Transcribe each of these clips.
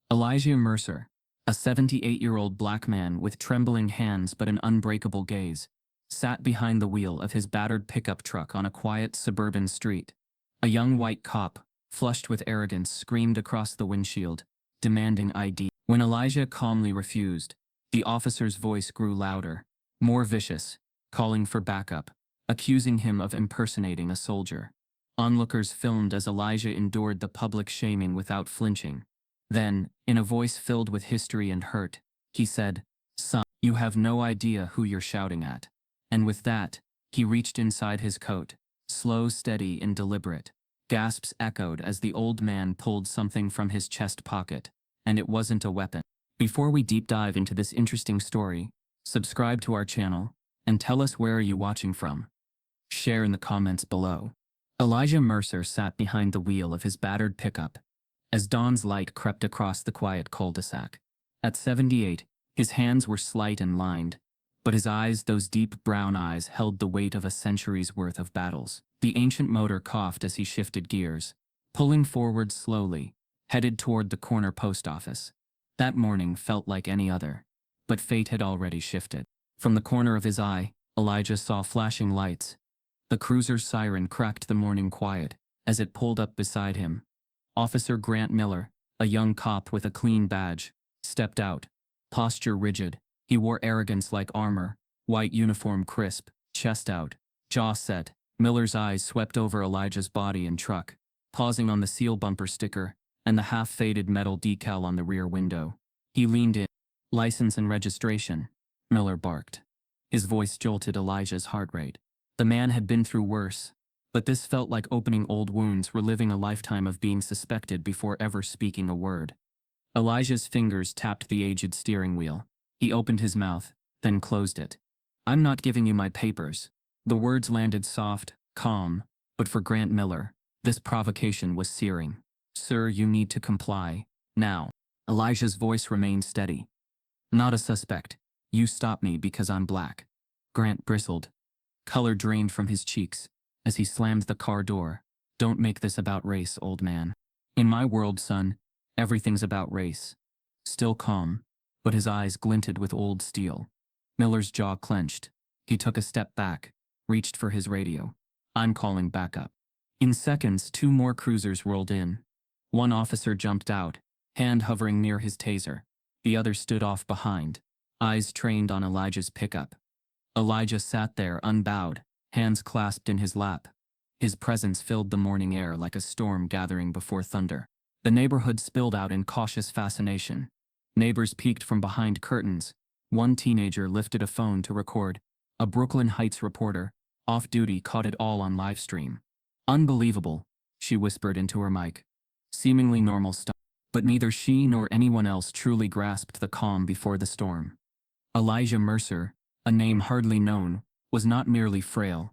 Elijah Mercer, a 78-year-old black man with trembling hands but an unbreakable gaze, sat behind the wheel of his battered pickup truck on a quiet suburban street. A young white cop, flushed with arrogance, screamed across the windshield, demanding ID. When Elijah calmly refused, the officer's voice grew louder, more vicious, calling for backup, accusing him of impersonating a soldier. Onlookers filmed as Elijah endured the public shaming without flinching. Then, in a voice filled with history and hurt, he said, "Son, you have no idea who you're shouting at." And with that, he reached inside his coat, slow, steady, and deliberate. Gasps echoed as the old man pulled something from his chest pocket, and it wasn't a weapon. Before we deep dive into this interesting story, subscribe to our channel, and tell us where are you watching from. Share in the comments below. Elijah Mercer sat behind the wheel of his battered pickup as dawn's light crept across the quiet cul-de-sac. At 78, his hands were slight and lined, but his eyes, those deep brown eyes, held the weight of a century's worth of battles. The ancient motor coughed as he shifted gears, pulling forward slowly, headed toward the corner post office. That morning felt like any other, but fate had already shifted. From the corner of his eye, Elijah saw flashing lights. The cruiser's siren cracked the morning quiet as it pulled up beside him. Officer Grant Miller, a young cop with a clean badge, stepped out, posture rigid. He wore arrogance like armor, white uniform crisp, chest out, jaw set. Miller's eyes swept over Elijah's body and truck, pausing on the seal bumper sticker and the half-faded metal decal on the rear window. He leaned in. "License and registration," Miller barked. His voice jolted Elijah's heart rate. The man had been through worse, but this felt like opening old wounds, reliving a lifetime of being suspected before ever speaking a word. Elijah's fingers tapped the aged steering wheel. He opened his mouth, then closed it. "I'm not giving you my papers." The words landed soft, calm, but for Grant Miller, this provocation was searing. "Sir, you need to comply, now." Elijah's voice remained steady. "Not a suspect. You stop me because I'm black." Grant bristled. Color drained from his cheeks as he slammed the car door. "Don't make this about race, old man." "In my world, son, everything's about race." Still calm, but his eyes glinted with old steel. Miller's jaw clenched. He took a step back, reached for his radio. "I'm calling backup." In seconds, 2 more cruisers rolled in. One officer jumped out, hand hovering near his taser. The other stood off behind, eyes trained on Elijah's pickup. Elijah sat there unbowed, hands clasped in his lap. His presence filled the morning air like a storm gathering before thunder. The neighborhood spilled out in cautious fascination. Neighbors peeked from behind curtains. One teenager lifted a phone to record. A Brooklyn Heights reporter, off-duty, caught it all on live stream. "Unbelievable," she whispered into her mic. Seemingly normal stuff, but neither she nor anyone else truly grasped the calm before the storm. Elijah Mercer, a name hardly known, was not merely frail.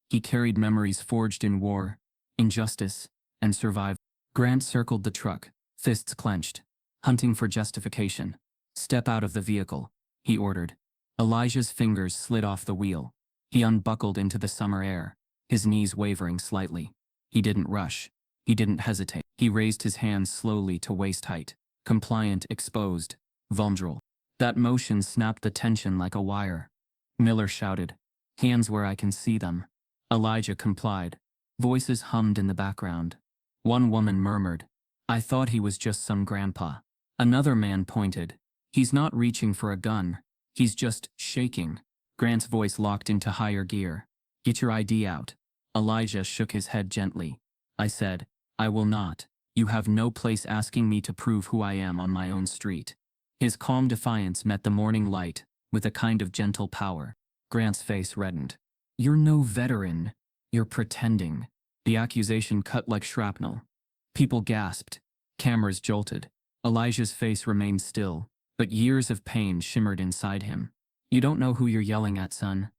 He carried memories forged in war, injustice, and survival. Grant circled the truck, fists clenched, hunting for justification. "Step out of the vehicle," he ordered. Elijah's fingers slid off the wheel. He unbuckled into the summer air, his knees wavering slightly. He didn't rush. He didn't hesitate. He raised his hands slowly to waist height, compliant, exposed, vulnerable. That motion snapped the tension like a wire. Miller shouted, "Hands where I can see them." Elijah complied. Voices hummed in the background. One woman murmured, "I thought he was just some grandpa." Another man pointed, "He's not reaching for a gun. He's just shaking." Grant's voice locked into higher gear. "Get your ID out." Elijah shook his head gently. "I said, I will not. You have no place asking me to prove who I am on my own street." His calm defiance met the morning light with a kind of gentle power. Grant's face reddened. "You're no veteran. You're pretending." The accusation cut like shrapnel. People gasped. Cameras jolted. Elijah's face remained still, but years of pain shimmered inside him. "You don't know who you're yelling at, son,"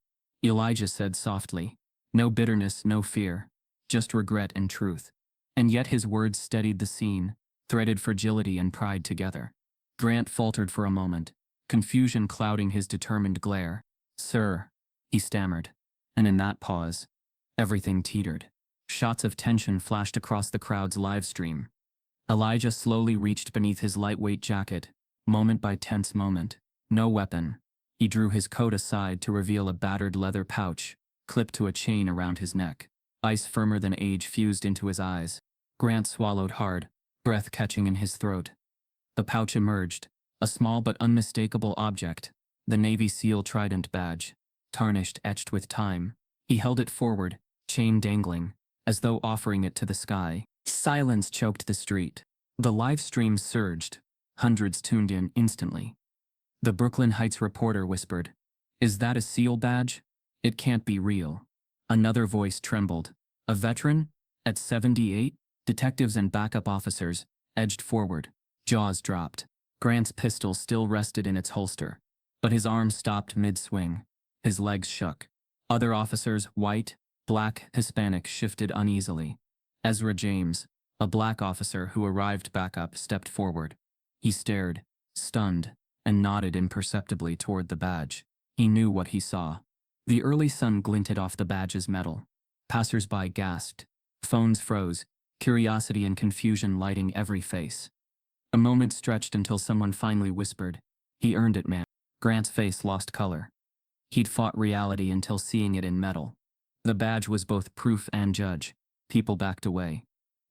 Elijah said softly. "No bitterness, no fear, just regret and truth." And yet his words steadied the scene, threaded fragility and pride together. Grant faltered for a moment, confusion clouding his determined glare. "Sir," he stammered. And in that pause, everything teetered. Shots of tension flashed across the crowd's live stream. Elijah slowly reached beneath his lightweight jacket, moment by tense moment. No weapon. He drew his coat aside to reveal a battered leather pouch, clipped to a chain around his neck. Ice firmer than age fused into his eyes. Grant swallowed hard, breath catching in his throat. The pouch emerged, a small but unmistakable object, the Navy SEAL Trident badge, tarnished, etched with time. He held it forward, chain dangling, as though offering it to the sky. Silence choked the street. The live stream surged. Hundreds tuned in instantly. The Brooklyn Heights reporter whispered, "Is that a SEAL badge? It can't be real." Another voice trembled. "A veteran? At 78? Detectives and backup officers edged forward. Jaws dropped. Grant's pistol still rested in its holster, but his arm stopped mid-swing. His legs shook. Other officers, white, black, Hispanic, shifted uneasily. Ezra James, a black officer who arrived backup, stepped forward. He stared, stunned, and nodded imperceptibly toward the badge. He knew what he saw. The early sun glinted off the badge's metal. Passers-by gasped. Phones froze, curiosity and confusion lighting every face. A moment stretched until someone finally whispered, "He earned it, man." Grant's face lost color. He'd fought reality until seeing it in metal. The badge was both proof and judge. People backed away.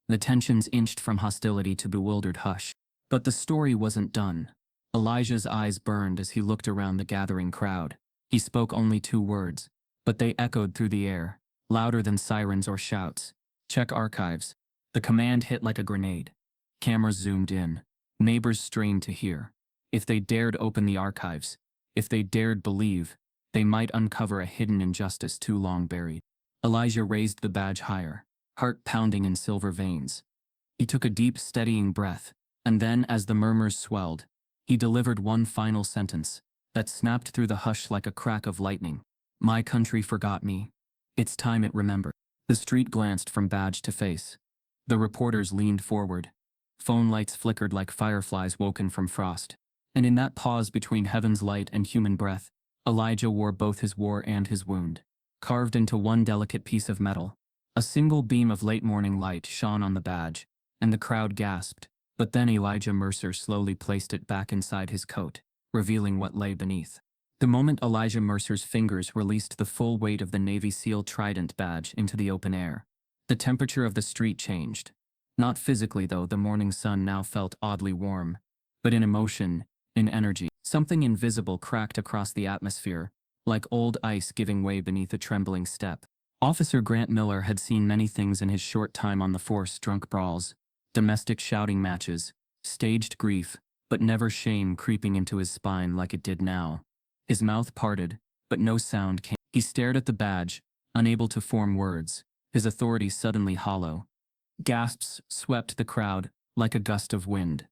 The tensions inched from hostility to bewildered hush. But the story wasn't done. Elijah's eyes burned as he looked around the gathering crowd. He spoke only 2 words, but they echoed through the air, louder than sirens or shouts. "Check archives." The command hit like a grenade. Cameras zoomed in. Neighbors strained to hear. If they dared open the archives, if they dared believe, they might uncover a hidden injustice too long buried. Elijah raised the badge higher, heart pounding in silver veins. He took a deep, steadying breath, and then, as the murmurs swelled, he delivered one final sentence that snapped through the hush like a crack of lightning. "My country forgot me. It's time it remembered." The street glanced from badge to face. The reporters leaned forward. Phone lights flickered like fireflies woken from frost. And in that pause between heaven's light and human breath, Elijah wore both his war and his wound, carved into one delicate piece of metal. A single beam of late morning light shone on the badge, and the crowd gasped. But then Elijah Mercer slowly placed it back inside his coat, revealing what lay beneath. The moment Elijah Mercer's fingers released the full weight of the Navy SEAL Trident badge into the open air, the temperature of the street changed. Not physically, though, the morning sun now felt oddly warm, but in emotion, in energy. Something invisible cracked across the atmosphere, like old ice giving way beneath a trembling step. Officer Grant Miller had seen many things in his short time on the force: drunk brawls, domestic shouting matches, staged grief, but never shame creeping into his spine like it did now. His mouth parted, but no sound came. He stared at the badge, unable to form words, his authority suddenly hollow. Gasps swept the crowd like a gust of wind.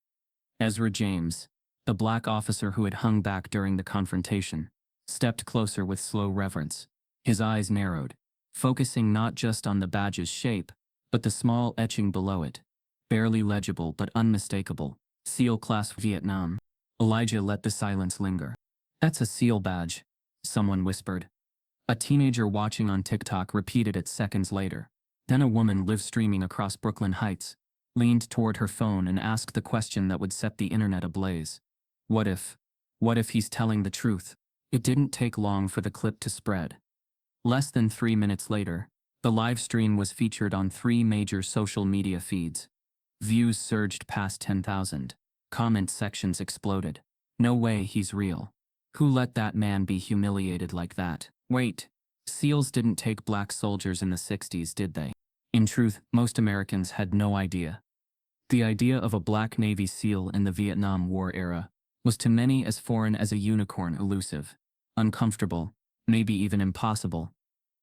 Ezra James, the black officer who had hung back during the confrontation, stepped closer with slow reverence. His eyes narrowed, focusing not just on the badge's shape, but the small etching below it. Barely legible but unmistakable. SEAL Class Vietnam. Elijah let the silence linger. "That's a SEAL badge," someone whispered. A teenager watching on TikTok repeated it seconds later. Then a woman live streaming across Brooklyn Heights leaned toward her phone and asked the question that would set the internet ablaze. What if he's telling the truth? It didn't take long for the clip to spread. Less than 3 minutes later, the live stream was featured on 3 major social media feeds. Views surged past 10,000. Comment sections exploded. "No way he's real. Who let that man be humiliated like that? Wait, SEALs didn't take black soldiers in the 60s, did they?" In truth, most Americans had no idea. The idea of a black Navy SEAL in the Vietnam War era was to many as foreign as a unicorn, elusive, uncomfortable, maybe even impossible.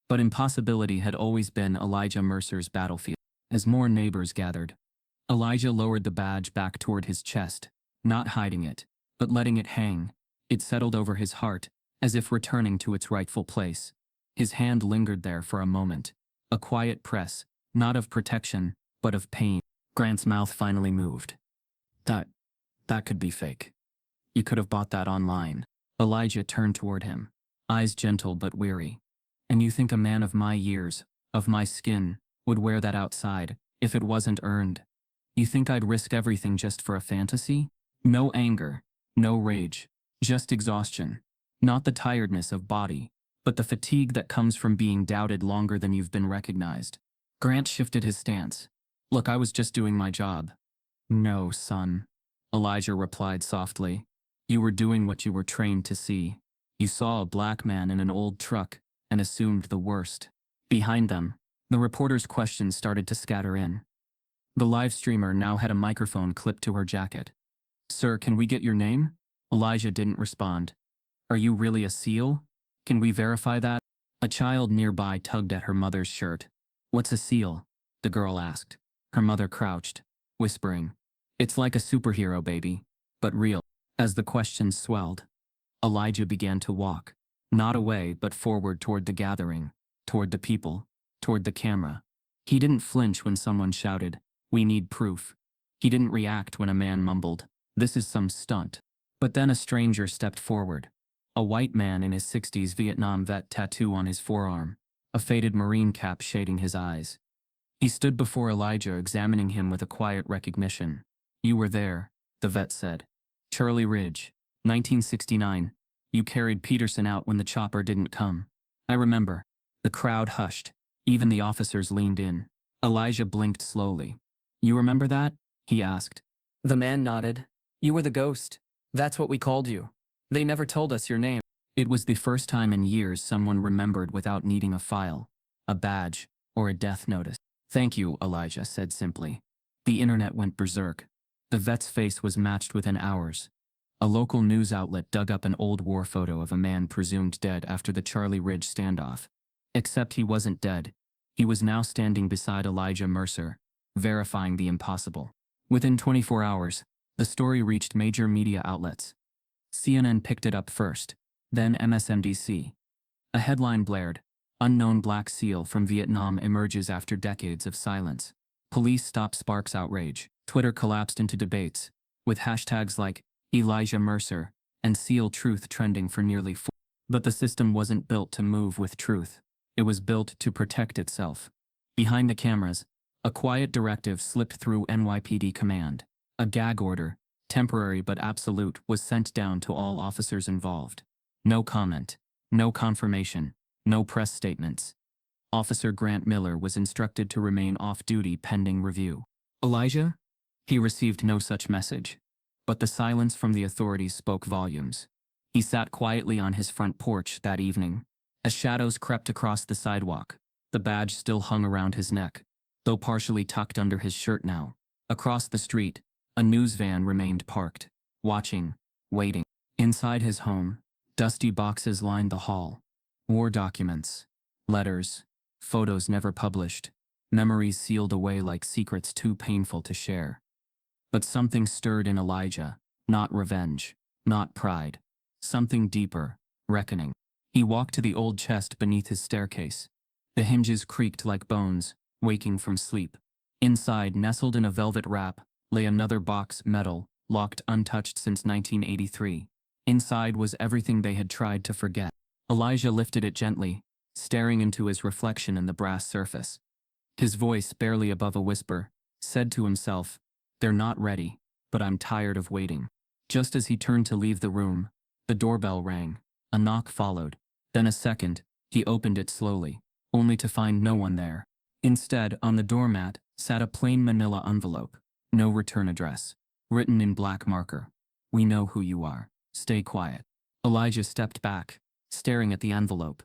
But impossibility had always been Elijah Mercer's battlefield. As more neighbors gathered, Elijah lowered the badge back toward his chest, not hiding it, but letting it hang. It settled over his heart, as if returning to its rightful place. His hand lingered there for a moment, a quiet press, not of protection, but of pain. Grant's mouth finally moved. That could be fake. You could have bought that online." Elijah turned toward him, eyes gentle but weary. "And you think a man of my years, of my skin, would wear that outside, if it wasn't earned?" You think I'd risk everything just for a fantasy? No anger, no rage, just exhaustion. Not the tiredness of body, but the fatigue that comes from being doubted longer than you've been recognized. Grant shifted his stance. Look, I was just doing my job. No, son. Elijah replied softly. You were doing what you were trained to see. You saw a black man in an old truck and assumed the worst. Behind them, the reporter's questions started to scatter in. The live streamer now had a microphone clipped to her jacket. Sir, can we get your name? Elijah didn't respond. Are you really a SEAL? Can we verify that? A child nearby tugged at her mother's shirt. What's a SEAL? The girl asked. Her mother crouched, whispering. It's like a superhero, baby, but real. As the questions swelled, Elijah began to walk. Not away, but forward toward the gathering, toward the people, toward the camera. He didn't flinch when someone shouted, "We need proof." He didn't react when a man mumbled, "This is some stunt." But then a stranger stepped forward. A white man in his 60s, Vietnam vet tattoo on his forearm, a faded Marine cap shading his eyes. He stood before Elijah, examining him with a quiet recognition. You were there, the vet said. Charlie Ridge, 1969. You carried Peterson out when the chopper didn't come. I remember. The crowd hushed. Even the officers leaned in. Elijah blinked slowly. You remember that? He asked. The man nodded. You were the ghost. That's what we called you. They never told us your name. It was the first time in years someone remembered without needing a file, a badge, or a death notice. Thank you, Elijah said simply. The internet went berserk. The vet's face was matched within hours. A local news outlet dug up an old war photo of a man presumed dead after the Charlie Ridge standoff. Except he wasn't dead. He was now standing beside Elijah Mercer, verifying the impossible. Within 24 hours, the story reached major media outlets. CNN picked it up first, then MSNBC. A headline blared, "Unknown Black SEAL from Vietnam emerges after decades of silence." Police stop sparks outrage. Twitter collapsed into debates, with hashtags like Elijah Mercer and SEAL Truth trending for nearly 4. But the system wasn't built to move with truth. It was built to protect itself. Behind the cameras, a quiet directive slipped through NYPD command. A gag order, temporary but absolute, was sent down to all officers involved. No comment, no confirmation, no press statements. Officer Grant Miller was instructed to remain off-duty pending review. Elijah? He received no such message. But the silence from the authorities spoke volumes. He sat quietly on his front porch that evening. As shadows crept across the sidewalk, the badge still hung around his neck, though partially tucked under his shirt now. Across the street, a news van remained parked, watching, waiting. Inside his home, dusty boxes lined the hall. War documents, letters, photos never published, memories sealed away like secrets too painful to share. But something stirred in Elijah, not revenge, not pride. Something deeper, reckoning. He walked to the old chest beneath his staircase. The hinges creaked like bones, waking from sleep. Inside, nestled in a velvet wrap, lay another box, metal, locked untouched since 1983. Inside was everything they had tried to forget. Elijah lifted it gently, staring into his reflection in the brass surface. His voice, barely above a whisper, said to himself, "They're not ready, but I'm tired of waiting." Just as he turned to leave the room, the doorbell rang. A knock followed. Then a second. He opened it slowly, only to find no one there. Instead, on the doormat, sat a plain manila envelope. No return address. Written in black marker. "We know who you are. Stay quiet." Elijah stepped back, staring at the envelope.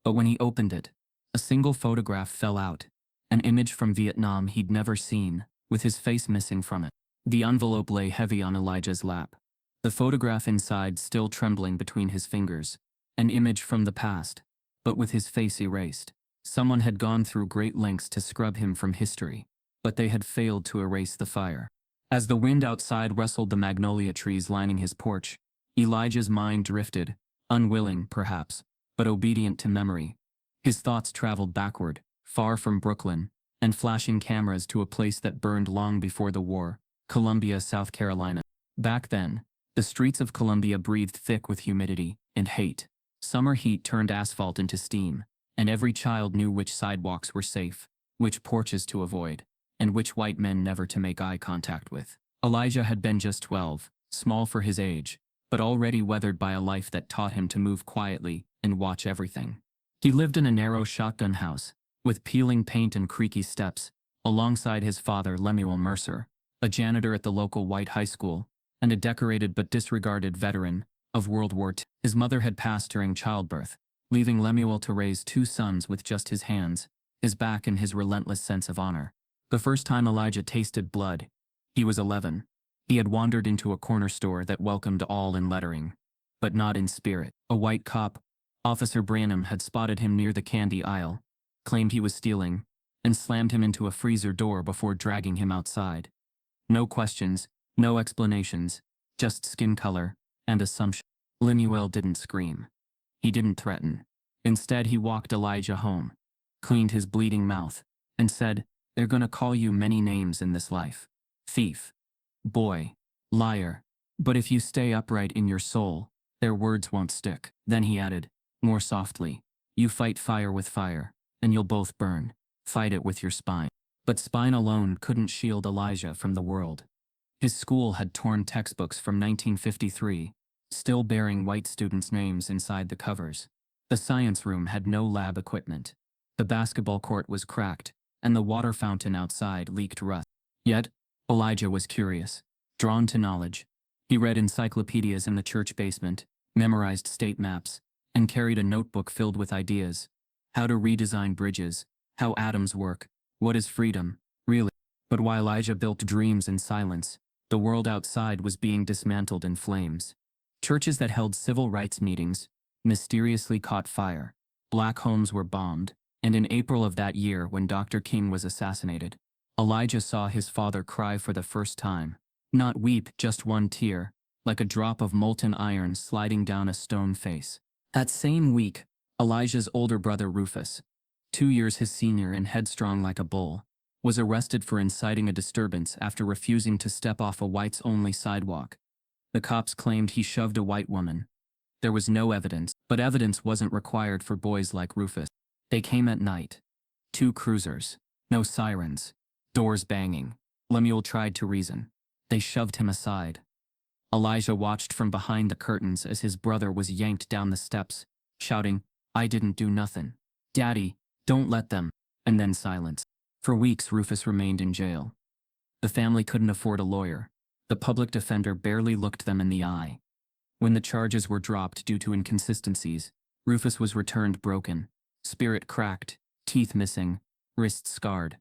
But when he opened it, a single photograph fell out. An image from Vietnam he'd never seen, with his face missing from it. The envelope lay heavy on Elijah's lap. The photograph inside still trembling between his fingers. An image from the past, but with his face erased. Someone had gone through great lengths to scrub him from history, but they had failed to erase the fire. As the wind outside rustled the magnolia trees lining his porch, Elijah's mind drifted, unwilling, perhaps, but obedient to memory. His thoughts traveled backward, far from Brooklyn, and flashing cameras to a place that burned long before the war, Columbia, South Carolina. Back then, the streets of Columbia breathed thick with humidity and hate. Summer heat turned asphalt into steam, and every child knew which sidewalks were safe, which porches to avoid. and which white men never to make eye contact with. Elijah had been just 12, small for his age, but already weathered by a life that taught him to move quietly and watch everything. He lived in a narrow shotgun house, with peeling paint and creaky steps, alongside his father Lemuel Mercer, a janitor at the local white high school, and a decorated but disregarded veteran of World War II. His mother had passed during childbirth, leaving Lemuel to raise 2 sons with just his hands, his back and his relentless sense of honor. The first time Elijah tasted blood, he was 11. He had wandered into a corner store that welcomed all in lettering, but not in spirit. A white cop, Officer Branham, had spotted him near the candy aisle, claimed he was stealing, and slammed him into a freezer door before dragging him outside. No questions, no explanations, just skin color and assumption. Lemuel didn't scream. He didn't threaten. Instead, he walked Elijah home, cleaned his bleeding mouth, and said, "They're gonna call you many names in this life. Thief, boy, liar. But if you stay upright in your soul, their words won't stick." Then he added, more softly, "You fight fire with fire, and you'll both burn. Fight it with your spine." But spine alone couldn't shield Elijah from the world. His school had torn textbooks from 1953, still bearing white students' names inside the covers. The science room had no lab equipment. The basketball court was cracked, and the water fountain outside leaked rust. Yet, Elijah was curious, drawn to knowledge. He read encyclopedias in the church basement, memorized state maps, and carried a notebook filled with ideas. How to redesign bridges, how atoms work, what is freedom, really? But while Elijah built dreams in silence, the world outside was being dismantled in flames. Churches that held civil rights meetings mysteriously caught fire. Black homes were bombed, and in April of that year, when Dr. King was assassinated, Elijah saw his father cry for the first time. Not weep, just one tear, like a drop of molten iron sliding down a stone face. That same week, Elijah's older brother Rufus, 2 years his senior and headstrong like a bull, was arrested for inciting a disturbance after refusing to step off a whites-only sidewalk. The cops claimed he shoved a white woman. There was no evidence, but evidence wasn't required for boys like Rufus. They came at night. 2 cruisers. No sirens. Doors banging. Lemuel tried to reason. They shoved him aside. Elijah watched from behind the curtains as his brother was yanked down the steps, shouting, "I didn't do nothing. Daddy, don't let them." And then silence. For weeks, Rufus remained in jail. The family couldn't afford a lawyer. The public defender barely looked them in the eye. When the charges were dropped due to inconsistencies, Rufus was returned broken, spirit cracked, teeth missing, wrists scarred.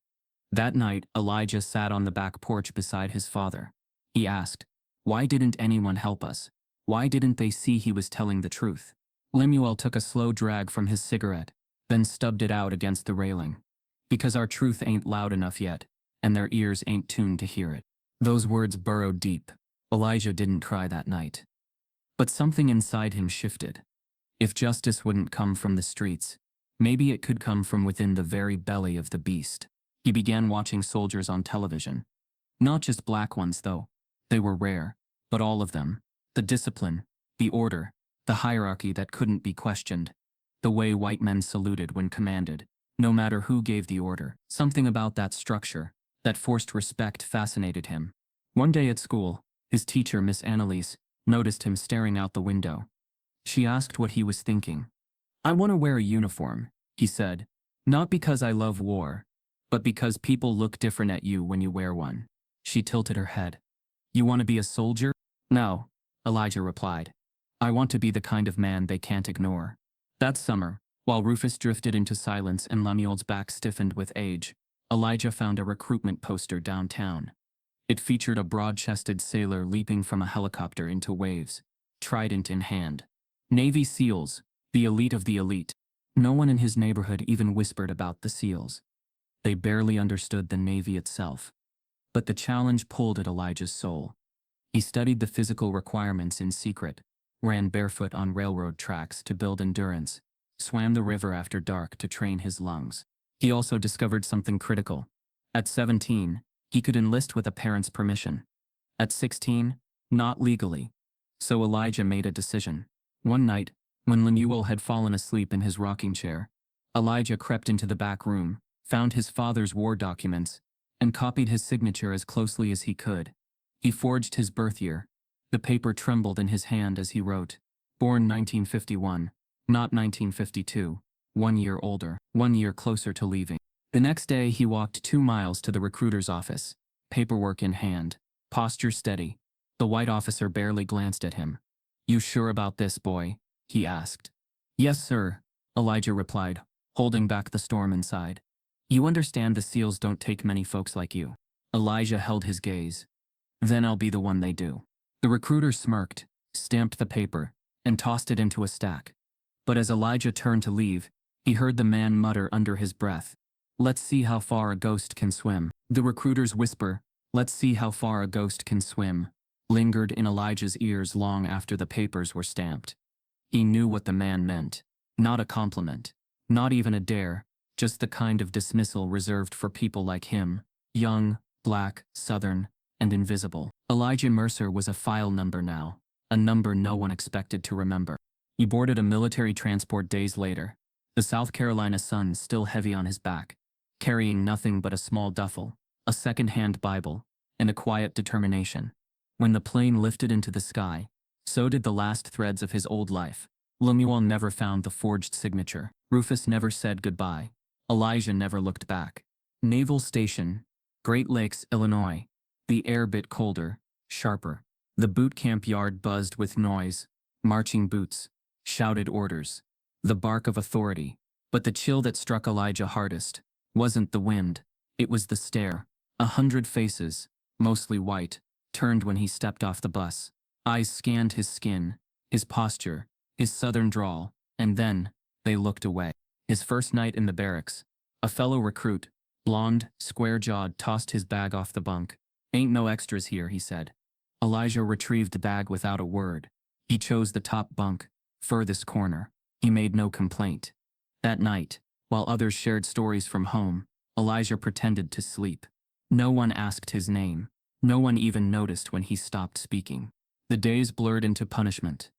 That night, Elijah sat on the back porch beside his father. He asked, "Why didn't anyone help us? Why didn't they see he was telling the truth?" Lemuel took a slow drag from his cigarette, then stubbed it out against the railing. "Because our truth ain't loud enough yet, and their ears ain't tuned to hear it." Those words burrowed deep. Elijah didn't cry that night. But something inside him shifted. If justice wouldn't come from the streets, maybe it could come from within the very belly of the beast. He began watching soldiers on television. Not just black ones, though. They were rare, but all of them. The discipline, the order, the hierarchy that couldn't be questioned. The way white men saluted when commanded, no matter who gave the order. Something about that structure, that forced respect, fascinated him. One day at school, his teacher, Miss Annalise, noticed him staring out the window. She asked what he was thinking. "I want to wear a uniform," he said. "Not because I love war, but because people look different at you when you wear one." She tilted her head. "You want to be a soldier?" "No," Elijah replied. "I want to be the kind of man they can't ignore." That summer, while Rufus drifted into silence and Lemuel's back stiffened with age, Elijah found a recruitment poster downtown. It featured a broad-chested sailor leaping from a helicopter into waves, trident in hand. Navy SEALs, the elite of the elite. No one in his neighborhood even whispered about the SEALs. They barely understood the Navy itself. But the challenge pulled at Elijah's soul. He studied the physical requirements in secret, ran barefoot on railroad tracks to build endurance, swam the river after dark to train his lungs. He also discovered something critical. At 17, he could enlist with a parent's permission. At 16, not legally. So Elijah made a decision. One night, when Lemuel had fallen asleep in his rocking chair, Elijah crept into the back room, found his father's war documents, and copied his signature as closely as he could. He forged his birth year. The paper trembled in his hand as he wrote, "Born 1951, not 1952, 1 year older, 1 year closer to leaving." The next day he walked 2 miles to the recruiter's office, paperwork in hand, posture steady. The white officer barely glanced at him. "You sure about this, boy?" he asked. "Yes, sir," Elijah replied, holding back the storm inside. "You understand the SEALs don't take many folks like you." Elijah held his gaze. "Then I'll be the one they do." The recruiter smirked, stamped the paper, and tossed it into a stack. But as Elijah turned to leave, he heard the man mutter under his breath, "Let's see how far a ghost can swim." The recruiter's whisper, "Let's see how far a ghost can swim," lingered in Elijah's ears long after the papers were stamped. He knew what the man meant. Not a compliment. Not even a dare. Just the kind of dismissal reserved for people like him. Young, black, southern, and invisible. Elijah Mercer was a file number now. A number no one expected to remember. He boarded a military transport days later. The South Carolina sun still heavy on his back. Carrying nothing but a small duffel, a second-hand Bible, and a quiet determination. When the plane lifted into the sky, so did the last threads of his old life. Lemuel never found the forged signature. Rufus never said goodbye. Elijah never looked back. Naval Station, Great Lakes, Illinois. The air bit colder, sharper. The boot camp yard buzzed with noise. Marching boots, shouted orders. The bark of authority. But the chill that struck Elijah hardest wasn't the wind. It was the stare. 100 faces, mostly white, turned when he stepped off the bus. Eyes scanned his skin, his posture, his southern drawl, and then they looked away. His first night in the barracks, a fellow recruit, blonde, square-jawed, tossed his bag off the bunk. "Ain't no extras here," he said. Elijah retrieved the bag without a word. He chose the top bunk, furthest corner. He made no complaint. That night, while others shared stories from home, Elijah pretended to sleep. No one asked his name. No one even noticed when he stopped speaking. The days blurred into punishment.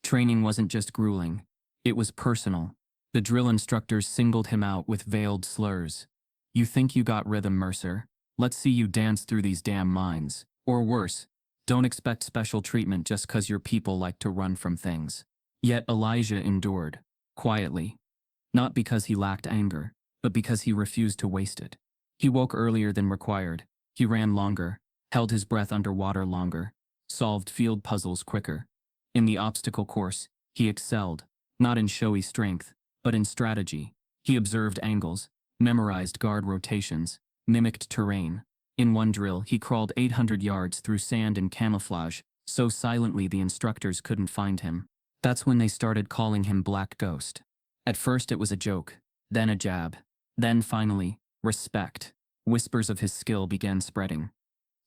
Training wasn't just grueling. It was personal. The drill instructors singled him out with veiled slurs. "You think you got rhythm, Mercer? Let's see you dance through these damn mines." Or worse, "Don't expect special treatment just 'cause your people like to run from things." Yet Elijah endured, quietly. Not because he lacked anger, but because he refused to waste it. He woke earlier than required. He ran longer, held his breath underwater longer, solved field puzzles quicker. In the obstacle course, he excelled, not in showy strength, but in strategy. He observed angles, memorized guard rotations, mimicked terrain. In one drill, he crawled 800 yards through sand and camouflage, so silently the instructors couldn't find him. That's when they started calling him Black Ghost. At first it was a joke, then a jab, then finally, respect. Whispers of his skill began spreading.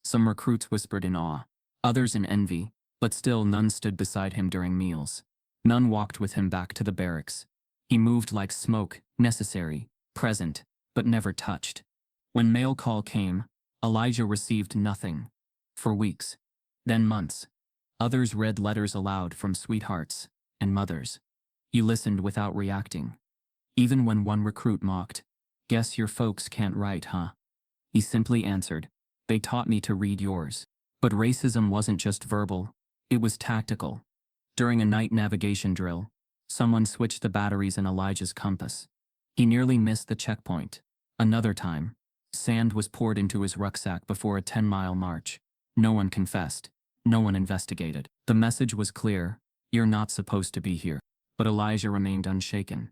Some recruits whispered in awe, others in envy, but still none stood beside him during meals. None walked with him back to the barracks. He moved like smoke, necessary, present, but never touched. When mail call came, Elijah received nothing. For weeks. Then months. Others read letters aloud from sweethearts and mothers. He listened without reacting. Even when one recruit mocked, "Guess your folks can't write, huh?" He simply answered, "They taught me to read yours." But racism wasn't just verbal, it was tactical. During a night navigation drill, someone switched the batteries in Elijah's compass. He nearly missed the checkpoint. Another time, sand was poured into his rucksack before a 10-mile march. No one confessed. No one investigated. The message was clear: you're not supposed to be here. But Elijah remained unshaken.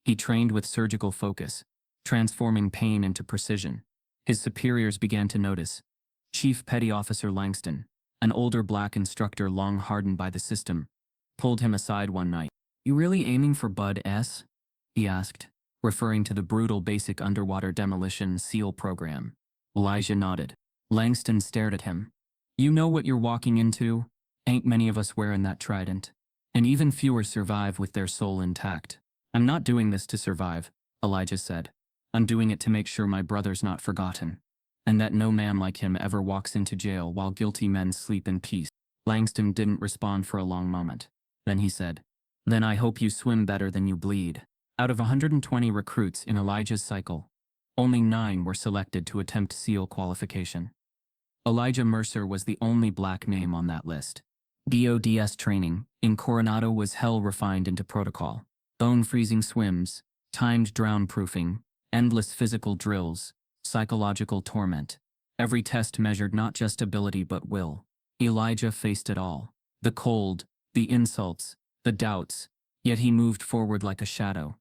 He trained with surgical focus, transforming pain into precision. His superiors began to notice. Chief Petty Officer Langston, an older black instructor long hardened by the system, pulled him aside one night. "You really aiming for Bud S?" he asked, referring to the brutal basic underwater demolition SEAL program. Elijah nodded. Langston stared at him. "You know what you're walking into? Ain't many of us wearing that trident. And even fewer survive with their soul intact." "I'm not doing this to survive," Elijah said. "I'm doing it to make sure my brother's not forgotten. And that no man like him ever walks into jail while guilty men sleep in peace." Langston didn't respond for a long moment. Then he said, "Then I hope you swim better than you bleed." Out of 120 recruits in Elijah's cycle, Only 9 were selected to attempt SEAL qualification. Elijah Mercer was the only black name on that list. DODS training in Coronado was hell refined into protocol. Bone-freezing swims, timed drown-proofing, endless physical drills, psychological torment. Every test measured not just ability but will. Elijah faced it all. The cold, the insults, the doubts, yet he moved forward like a shadow.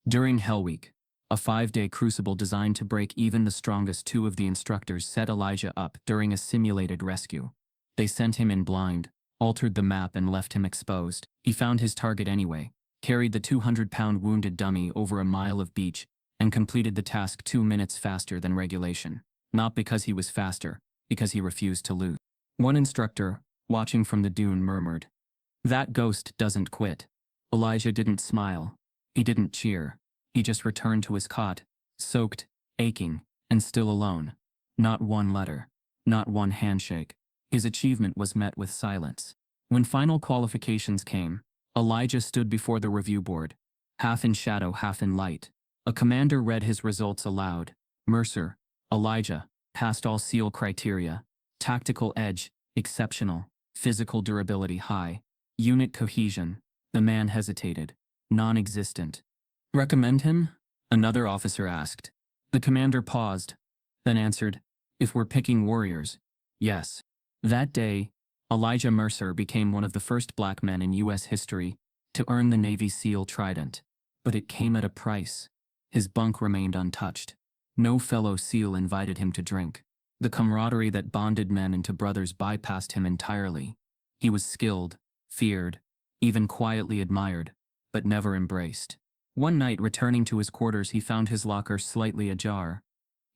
During Hell Week, a 5-day crucible designed to break even the strongest 2 of the instructors set Elijah up during a simulated rescue. They sent him in blind, altered the map and left him exposed. He found his target anyway, carried the 200-pound wounded dummy over a mile of beach, and completed the task 2 minutes faster than regulation. Not because he was faster, because he refused to lose. One instructor, watching from the dune, murmured, "That ghost doesn't quit." Elijah didn't smile. He didn't cheer. He just returned to his cot, soaked, aching, and still alone. Not one letter. Not one handshake. His achievement was met with silence. When final qualifications came, Elijah stood before the review board, half in shadow, half in light. A commander read his results aloud. Mercer, Elijah, passed all SEAL criteria. Tactical edge, exceptional. Physical durability, high. Unit cohesion. The man hesitated. Non-existent. "Recommend him?" another officer asked. The commander paused, then answered, "If we're picking warriors, yes." That day, Elijah Mercer became one of the first black men in U.S. history to earn the Navy SEAL Trident. But it came at a price. His bunk remained untouched. No fellow SEAL invited him to drink. The camaraderie that bonded men into brothers bypassed him entirely. He was skilled, feared, even quietly admired, but never embraced. One night, returning to his quarters, he found his locker slightly ajar.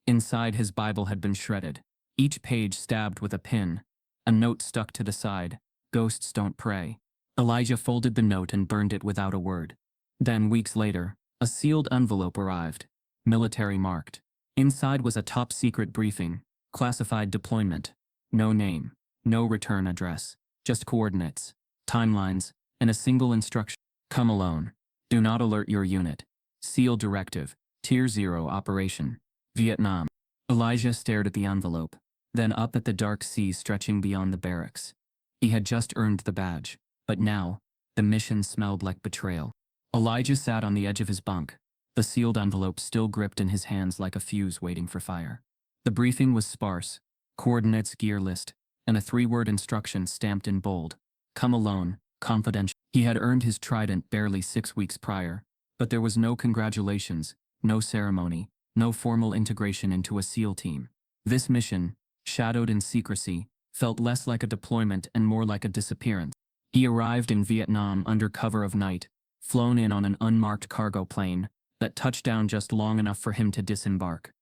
Inside, his Bible had been shredded, each page stabbed with a pin. A note stuck to the side: "Ghosts don't pray." Elijah folded the note and burned it without a word. Then, weeks later, a sealed envelope arrived, military marked. Inside was a top-secret briefing, classified deployment. No name, no return address, just coordinates, timelines, and a single instruction: "Come alone. Do not alert your unit. SEAL directive, Tier 0 operation, Vietnam." Elijah stared at the envelope, then up at the dark sea stretching beyond the barracks. He had just earned the badge, but now, the mission smelled like betrayal. Elijah sat on the edge of his bunk, the sealed envelope still gripped in his hands like a fuse waiting for fire. The briefing was sparse: coordinates, gear list, and a 3-word instruction stamped in bold: "Come alone, confidential." He had earned his trident barely 6 weeks prior, but there was no congratulations, no ceremony, no formal integration into a SEAL team. This mission, shadowed in secrecy, felt less like a deployment and more like a disappearance. He arrived in Vietnam under cover of night, flown in on an unmarked cargo plane that touched down just long enough for him to disembark.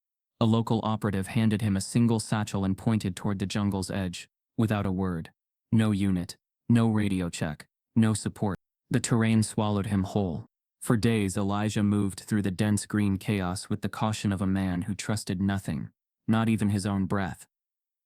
A local operative handed him a single satchel and pointed toward the jungle's edge, without a word. No unit, no radio check, no support. The terrain swallowed him whole. For days, Elijah moved through the dense green chaos with the caution of a man who trusted nothing, not even his own breath.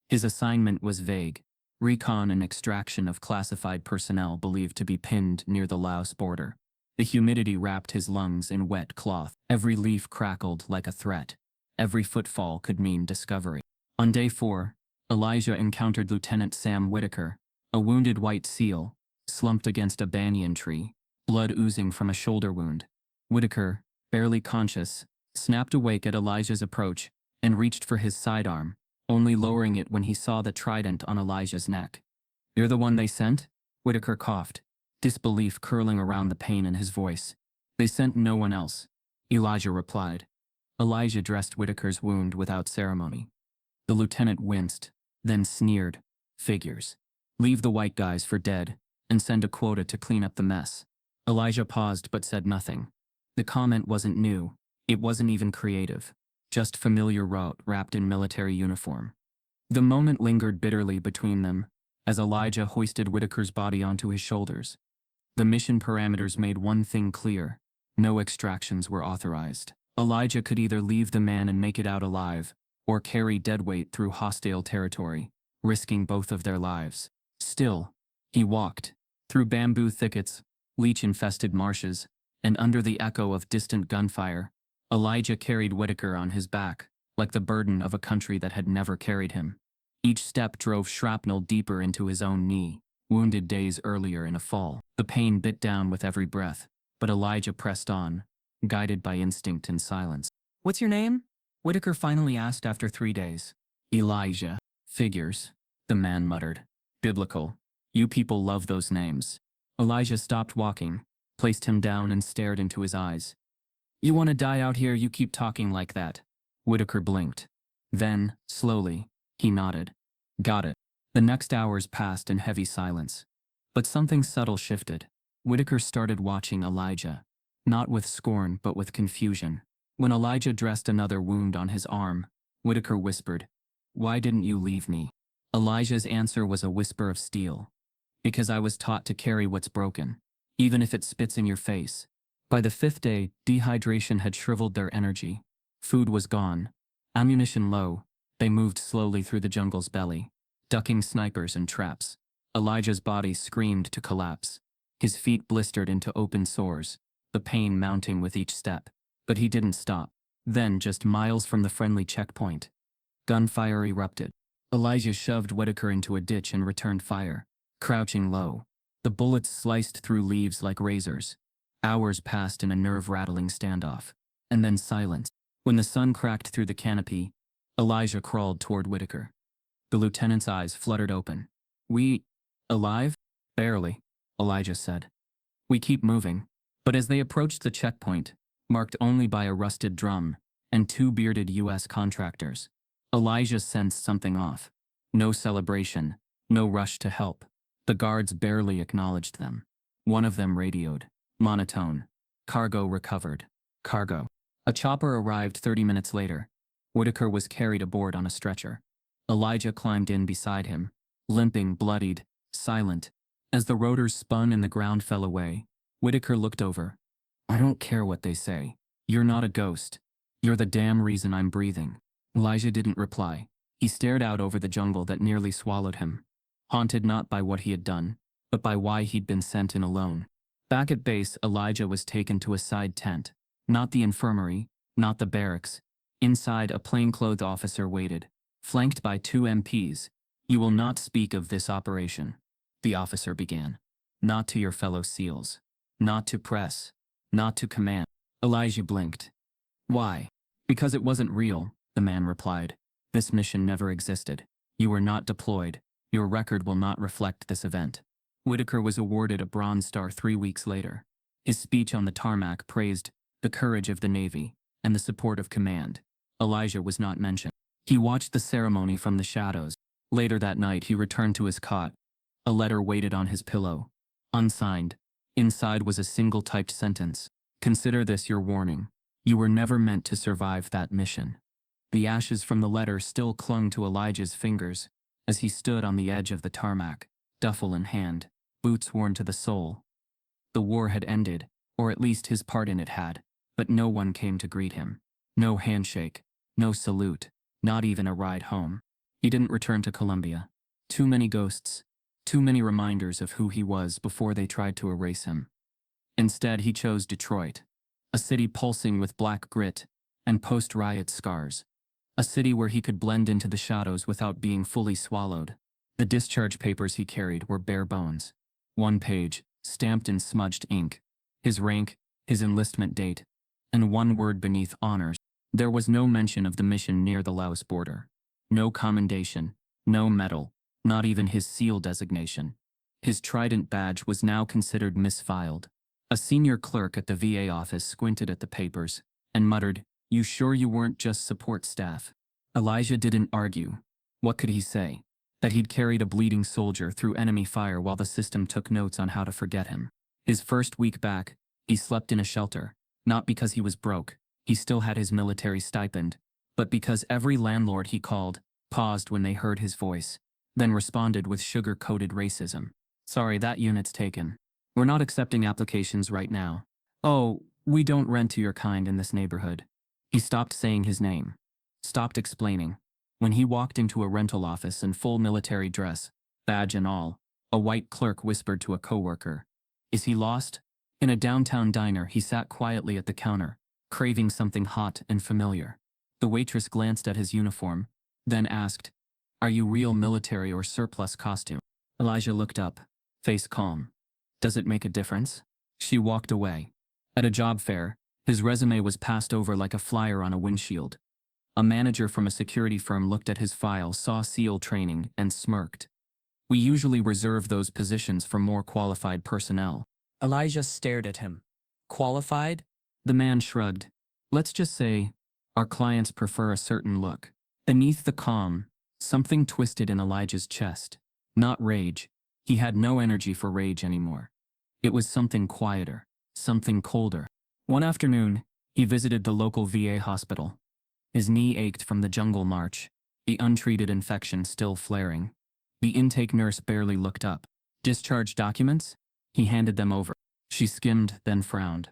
His assignment was vague: recon and extraction of classified personnel believed to be pinned near the Laos border. The humidity wrapped his lungs in wet cloth. Every leaf crackled like a threat. Every footfall could mean discovery. On day 4, Elijah encountered Lieutenant Sam Whitaker, a wounded white SEAL, slumped against a banyan tree, blood oozing from a shoulder wound. Whitaker, barely conscious, snapped awake at Elijah's approach and reached for his sidearm, only lowering it when he saw the trident on Elijah's neck. "You're the one they sent?" Whitaker coughed, disbelief curling around the pain in his voice. "They sent no one else," Elijah replied. Elijah dressed Whitaker's wound without ceremony. The lieutenant winced, then sneered. "Figures. Leave the white guys for dead, and send a quota to clean up the mess." Elijah paused but said nothing. The comment wasn't new. It wasn't even creative. Just familiar rote wrapped in military uniform. The moment lingered bitterly between them, as Elijah hoisted Whitaker's body onto his shoulders. The mission parameters made one thing clear: no extractions were authorized. Elijah could either leave the man and make it out alive, or carry deadweight through hostile territory, risking both of their lives. Still, he walked, through bamboo thickets, leech-infested marshes, and under the echo of distant gunfire. Elijah carried Whitaker on his back, like the burden of a country that had never carried him. Each step drove shrapnel deeper into his own knee, wounded days earlier in a fall. The pain bit down with every breath, but Elijah pressed on, guided by instinct and silence. "What's your name?" Whitaker finally asked after 3 days. "Elijah." "Figures," the man muttered. "Biblical. You people love those names." Elijah stopped walking, placed him down and stared into his eyes. "You want to die out here, you keep talking like that." Whitaker blinked. Then, slowly, he nodded. "Got it." The next hours passed in heavy silence. But something subtle shifted. Whitaker started watching Elijah, not with scorn but with confusion. When Elijah dressed another wound on his arm, Whitaker whispered, "Why didn't you leave me?" Elijah's answer was a whisper of steel. "Because I was taught to carry what's broken, even if it spits in your face." By the 5th day, dehydration had shriveled their energy. Food was gone. Ammunition low, they moved slowly through the jungle's belly, ducking snipers and traps. Elijah's body screamed to collapse. His feet blistered into open sores, the pain mounting with each step. But he didn't stop. Then, just miles from the friendly checkpoint, gunfire erupted. Elijah shoved Whitaker into a ditch and returned fire, crouching low. The bullets sliced through leaves like razors. Hours passed in a nerve-rattling standoff. And then silence. When the sun cracked through the canopy, Elijah crawled toward Whitaker. The lieutenant's eyes fluttered open. "We... alive?" "Barely," Elijah said. "We keep moving." But as they approached the checkpoint, marked only by a rusted drum and 2 bearded U.S. contractors, Elijah sensed something off. No celebration, no rush to help. The guards barely acknowledged them. One of them radioed, monotone, "Cargo recovered. Cargo." A chopper arrived 30 minutes later. Whitaker was carried aboard on a stretcher. Elijah climbed in beside him, limping, bloodied, silent. As the rotors spun and the ground fell away, Whitaker looked over. "I don't care what they say. You're not a ghost. You're the damn reason I'm breathing." Elijah didn't reply. He stared out over the jungle that nearly swallowed him, haunted not by what he had done, but by why he'd been sent in alone. Back at base, Elijah was taken to a side tent. Not the infirmary, not the barracks. Inside, a plainclothed officer waited, flanked by 2 MPs. "You will not speak of this operation," the officer began. "Not to your fellow SEALs. Not to press. Not to command." Elijah blinked. "Why?" "Because it wasn't real," the man replied. "This mission never existed. You were not deployed. Your record will not reflect this event." Whitaker was awarded a Bronze Star 3 weeks later. His speech on the tarmac praised the courage of the Navy and the support of command. Elijah was not mentioned. He watched the ceremony from the shadows. Later that night, he returned to his cot. A letter waited on his pillow, unsigned. Inside was a single typed sentence. "Consider this your warning. You were never meant to survive that mission." The ashes from the letter still clung to Elijah's fingers as he stood on the edge of the tarmac, duffel in hand, boots worn to the sole. The war had ended, or at least his part in it had, but no one came to greet him. No handshake, no salute, not even a ride home. He didn't return to Columbia. Too many ghosts, too many reminders of who he was before they tried to erase him. Instead, he chose Detroit, a city pulsing with black grit and post-riot scars. A city where he could blend into the shadows without being fully swallowed. The discharge papers he carried were bare bones. 1 page, stamped in smudged ink. His rank, his enlistment date, and 1 word beneath honors. There was no mention of the mission near the Laos border. No commendation, no medal, not even his SEAL designation. His Trident badge was now considered misfiled. A senior clerk at the VA office squinted at the papers and muttered, "You sure you weren't just support staff?" Elijah didn't argue. What could he say? That he'd carried a bleeding soldier through enemy fire while the system took notes on how to forget him. His first week back, he slept in a shelter, not because he was broke, he still had his military stipend, but because every landlord he called paused when they heard his voice, then responded with sugar-coated racism. "Sorry, that unit's taken. We're not accepting applications right now. Oh, we don't rent to your kind in this neighborhood." He stopped saying his name, stopped explaining. When he walked into a rental office in full military dress, badge and all, a white clerk whispered to a coworker, "Is he lost?" In a downtown diner, he sat quietly at the counter, craving something hot and familiar. The waitress glanced at his uniform, then asked, "Are you real military or surplus costume?" Elijah looked up, face calm. "Does it make a difference?" She walked away. At a job fair, his resume was passed over like a flyer on a windshield. A manager from a security firm looked at his file, saw SEAL training, and smirked. "We usually reserve those positions for more qualified personnel." Elijah stared at him. "Qualified?" The man shrugged. "Let's just say, our clients prefer a certain look." Beneath the calm, something twisted in Elijah's chest. Not rage. He had no energy for rage anymore. It was something quieter, something colder. One afternoon, he visited the local VA hospital. His knee ached from the jungle march, the untreated infection still flaring. The intake nurse barely looked up. "Discharge documents?" He handed them over. She skimmed, then frowned.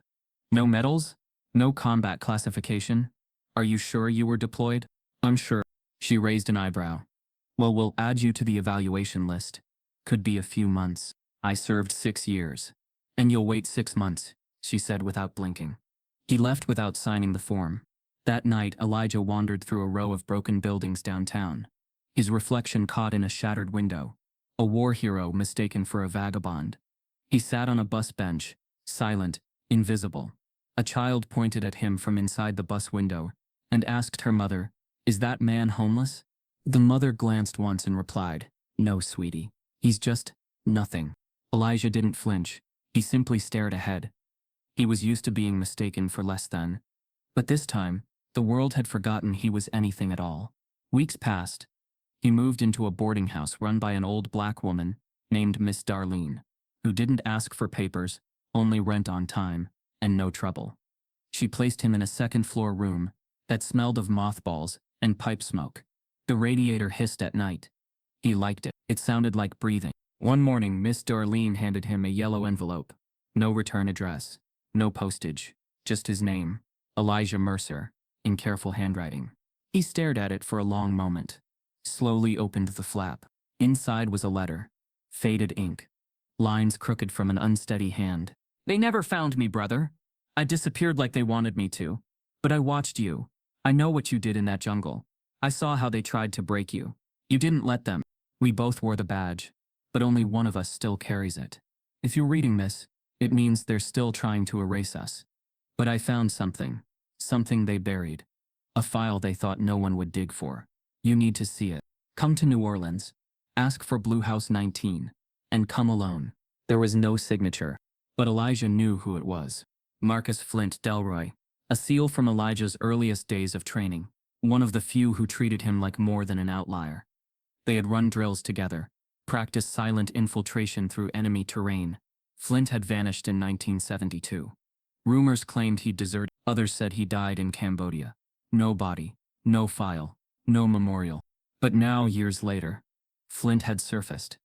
"No medals? No combat classification? Are you sure you were deployed?" "I'm sure." She raised an eyebrow. "Well, we'll add you to the evaluation list. Could be a few months." "I served 6 years. And you'll wait 6 months," she said without blinking. He left without signing the form. That night, Elijah wandered through a row of broken buildings downtown. His reflection caught in a shattered window. A war hero mistaken for a vagabond. He sat on a bus bench, silent, invisible. A child pointed at him from inside the bus window and asked her mother, "Is that man homeless?" The mother glanced once and replied, "No, sweetie. He's just nothing." Elijah didn't flinch. He simply stared ahead. He was used to being mistaken for less than. But this time, the world had forgotten he was anything at all. Weeks passed. He moved into a boarding house run by an old black woman named Miss Darlene, who didn't ask for papers, only rent on time, and no trouble. She placed him in a second-floor room that smelled of mothballs and pipe smoke. The radiator hissed at night. He liked it. It sounded like breathing. One morning, Miss Darlene handed him a yellow envelope. No return address, no postage, just his name, Elijah Mercer, in careful handwriting. He stared at it for a long moment, slowly opened the flap. Inside was a letter, faded ink, lines crooked from an unsteady hand. "They never found me, brother. I disappeared like they wanted me to. But I watched you. I know what you did in that jungle. I saw how they tried to break you. You didn't let them. We both wore the badge, but only one of us still carries it. If you're reading this, it means they're still trying to erase us. But I found something they buried. A file they thought no one would dig for. You need to see it. Come to New Orleans. Ask for Blue House 19. And come alone." There was no signature, but Elijah knew who it was. Marcus Flint Delroy, a SEAL from Elijah's earliest days of training, one of the few who treated him like more than an outlier. They had run drills together, practiced silent infiltration through enemy terrain. Flint had vanished in 1972. Rumors claimed he'd deserted. Others said he died in Cambodia. No body, no file, no memorial. But now, years later, Flint had surfaced.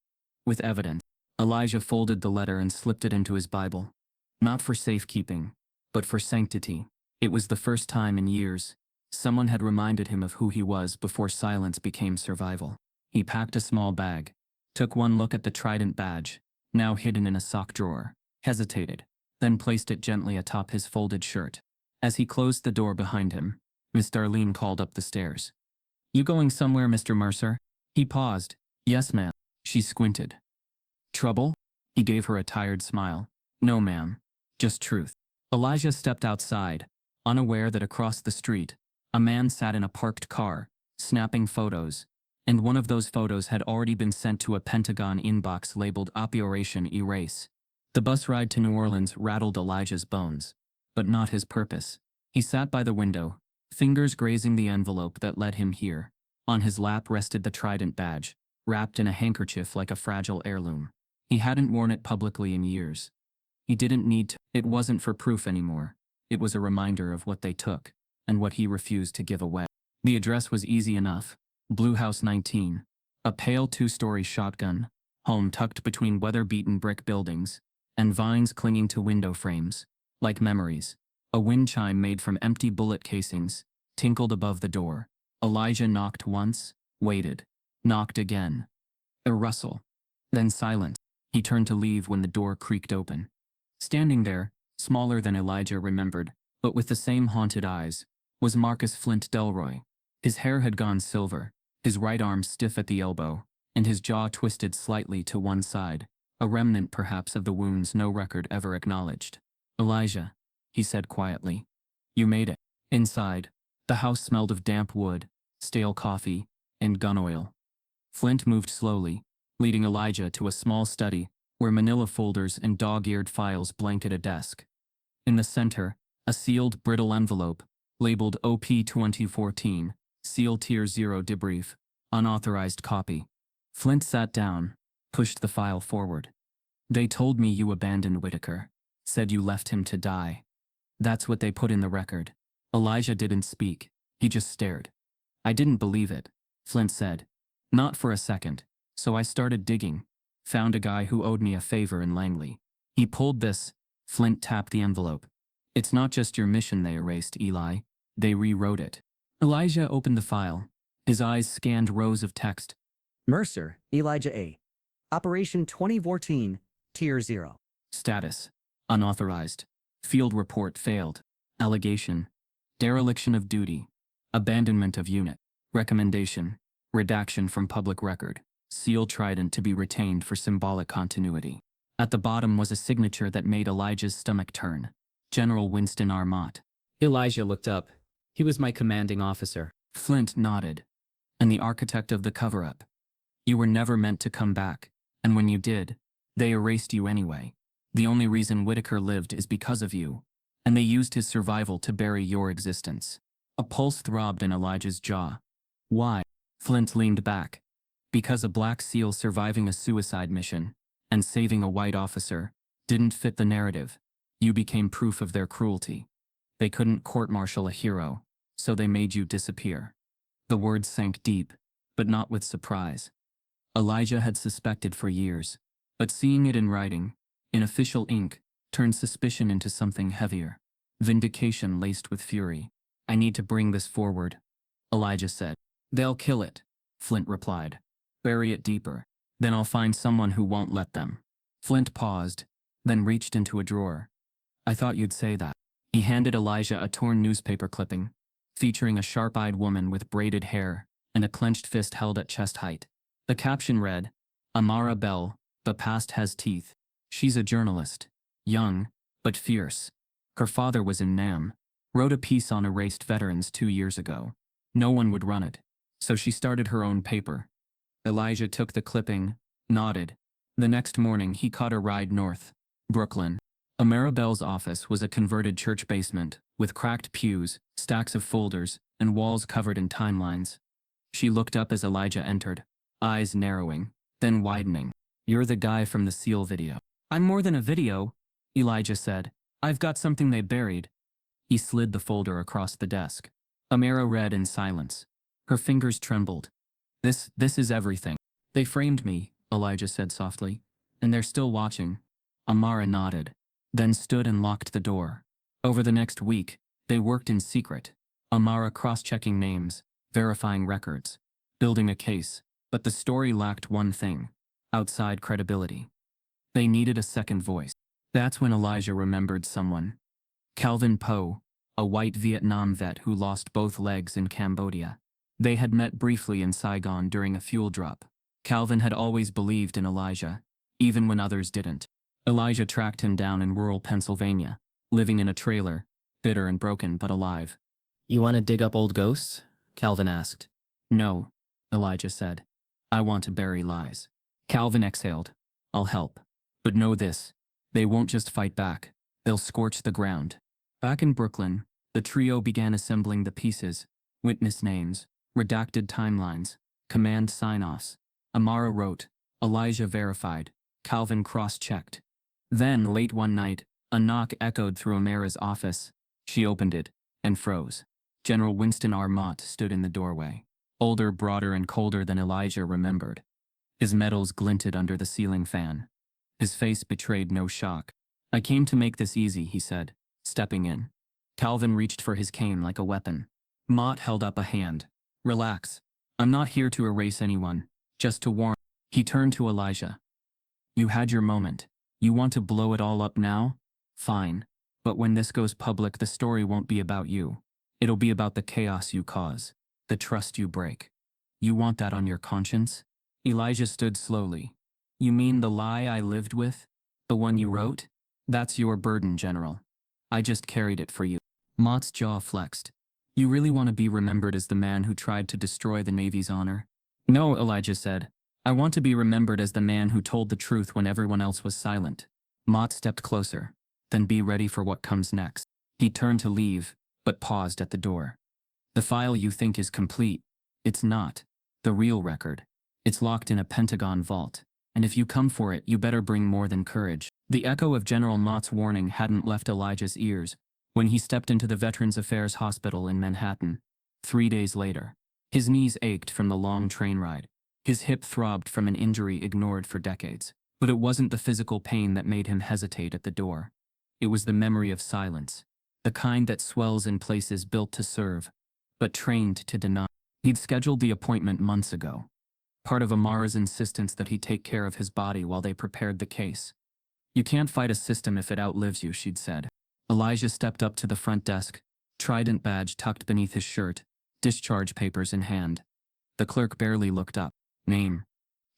With evidence. Elijah folded the letter and slipped it into his Bible. Not for safekeeping, but for sanctity. It was the first time in years someone had reminded him of who he was before silence became survival. He packed a small bag, took one look at the trident badge, now hidden in a sock drawer, hesitated, then placed it gently atop his folded shirt. As he closed the door behind him, Miss Darlene called up the stairs. "You going somewhere, Mr. Mercer?" He paused. "Yes, ma'am." She squinted. "Trouble?" He gave her a tired smile. "No, ma'am. Just truth." Elijah stepped outside, unaware that across the street, a man sat in a parked car, snapping photos, and one of those photos had already been sent to a Pentagon inbox labeled Operation Erase. The bus ride to New Orleans rattled Elijah's bones, but not his purpose. He sat by the window, fingers grazing the envelope that led him here. On his lap rested the trident badge, wrapped in a handkerchief like a fragile heirloom. He hadn't worn it publicly in years. He didn't need to. It wasn't for proof anymore. It was a reminder of what they took, and what he refused to give away. The address was easy enough. Blue House 19. A pale 2-story shotgun home tucked between weather-beaten brick buildings, and vines clinging to window frames, like memories. A wind chime made from empty bullet casings tinkled above the door. Elijah knocked once, waited, knocked again. A rustle. Then silence. He turned to leave when the door creaked open. Standing there, smaller than Elijah remembered, but with the same haunted eyes, was Marcus Flint Delroy. His hair had gone silver, his right arm stiff at the elbow, and his jaw twisted slightly to one side, a remnant perhaps of the wounds no record ever acknowledged. "Elijah," he said quietly. "You made it." Inside, the house smelled of damp wood, stale coffee, and gun oil. Flint moved slowly, leading Elijah to a small study where manila folders and dog-eared files blanketed a desk. In the center, a sealed, brittle envelope, labeled OP 2014, Seal Tier 0 Debrief, unauthorized copy. Flint sat down, pushed the file forward. "They told me you abandoned Whitaker, said you left him to die. That's what they put in the record." Elijah didn't speak, he just stared. "I didn't believe it," Flint said. "Not for a second. So I started digging. Found a guy who owed me a favor in Langley. He pulled this." Flint tapped the envelope. "It's not just your mission they erased, Eli. They rewrote it." Elijah opened the file. His eyes scanned rows of text. Mercer, Elijah A. Operation 2014, Tier 0. Status: unauthorized. Field report failed. Allegation: dereliction of duty. Abandonment of unit. Recommendation: redaction from public record. Seal trident to be retained for symbolic continuity. At the bottom was a signature that made Elijah's stomach turn. General Winston R. Mott. Elijah looked up. "He was my commanding officer." Flint nodded. "And the architect of the cover-up. You were never meant to come back, and when you did, they erased you anyway. The only reason Whitaker lived is because of you, and they used his survival to bury your existence." A pulse throbbed in Elijah's jaw. "Why?" Flint leaned back. "Because a black SEAL surviving a suicide mission and saving a white officer didn't fit the narrative. You became proof of their cruelty. They couldn't court-martial a hero, so they made you disappear." The words sank deep, but not with surprise. Elijah had suspected for years, but seeing it in writing, in official ink, turned suspicion into something heavier. Vindication laced with fury. "I need to bring this forward," Elijah said. "They'll kill it," Flint replied. "Bury it deeper. Then I'll find someone who won't let them." Flint paused, then reached into a drawer. "I thought you'd say that." He handed Elijah a torn newspaper clipping, featuring a sharp-eyed woman with braided hair and a clenched fist held at chest height. The caption read, "Amara Bell, the past has teeth. She's a journalist. Young, but fierce. Her father was in Nam. Wrote a piece on erased veterans 2 years ago. No one would run it, so she started her own paper." Elijah took the clipping, nodded. The next morning he caught a ride north. Brooklyn. Amara Bell's office was a converted church basement, with cracked pews, stacks of folders, and walls covered in timelines. She looked up as Elijah entered, eyes narrowing, then widening. "You're the guy from the SEAL video." "I'm more than a video," Elijah said. "I've got something they buried." He slid the folder across the desk. Amara read in silence. Her fingers trembled. This is everything. "They framed me," Elijah said softly, "and they're still watching." Amara nodded, then stood and locked the door. Over the next week, they worked in secret. Amara cross-checking names, verifying records, building a case, but the story lacked one thing: outside credibility. They needed a second voice. That's when Elijah remembered someone. Calvin Poe, a white Vietnam vet who lost both legs in Cambodia. They had met briefly in Saigon during a fuel drop. Calvin had always believed in Elijah, even when others didn't. Elijah tracked him down in rural Pennsylvania, living in a trailer, bitter and broken but alive. "You want to dig up old ghosts?" Calvin asked. "No," Elijah said. "I want to bury lies." Calvin exhaled. "I'll help. But know this, they won't just fight back. They'll scorch the ground." Back in Brooklyn, the trio began assembling the pieces: witness names, redacted timelines, command sign-offs. Amara wrote, Elijah verified, Calvin cross-checked. Then, late one night, a knock echoed through Amara's office. She opened it, and froze. General Winston R. Mott stood in the doorway, older, broader, and colder than Elijah remembered. His metals glinted under the ceiling fan. His face betrayed no shock. "I came to make this easy," he said, stepping in. Calvin reached for his cane like a weapon. Mott held up a hand. "Relax. I'm not here to erase anyone, just to warn." He turned to Elijah. "You had your moment. You want to blow it all up now? Fine. But when this goes public, the story won't be about you. It'll be about the chaos you cause, the trust you break. You want that on your conscience? Elijah stood slowly. You mean the lie I lived with? The one you wrote? That's your burden, General. I just carried it for you. Mott's jaw flexed. You really want to be remembered as the man who tried to destroy the Navy's honor? No, Elijah said. I want to be remembered as the man who told the truth when everyone else was silent. Mott stepped closer. Then be ready for what comes next. He turned to leave, but paused at the door. The file you think is complete. It's not. The real record. It's locked in a Pentagon vault. And if you come for it, you better bring more than courage. The echo of General Mott's warning hadn't left Elijah's ears when he stepped into the Veterans Affairs Hospital in Manhattan. 3 days later, his knees ached from the long train ride. His hip throbbed from an injury ignored for decades. But it wasn't the physical pain that made him hesitate at the door. It was the memory of silence, the kind that swells in places built to serve, but trained to deny. He'd scheduled the appointment months ago, part of Amara's insistence that he take care of his body while they prepared the case. You can't fight a system if it outlives you, she'd said. Elijah stepped up to the front desk, trident badge tucked beneath his shirt, discharge papers in hand. The clerk barely looked up. Name,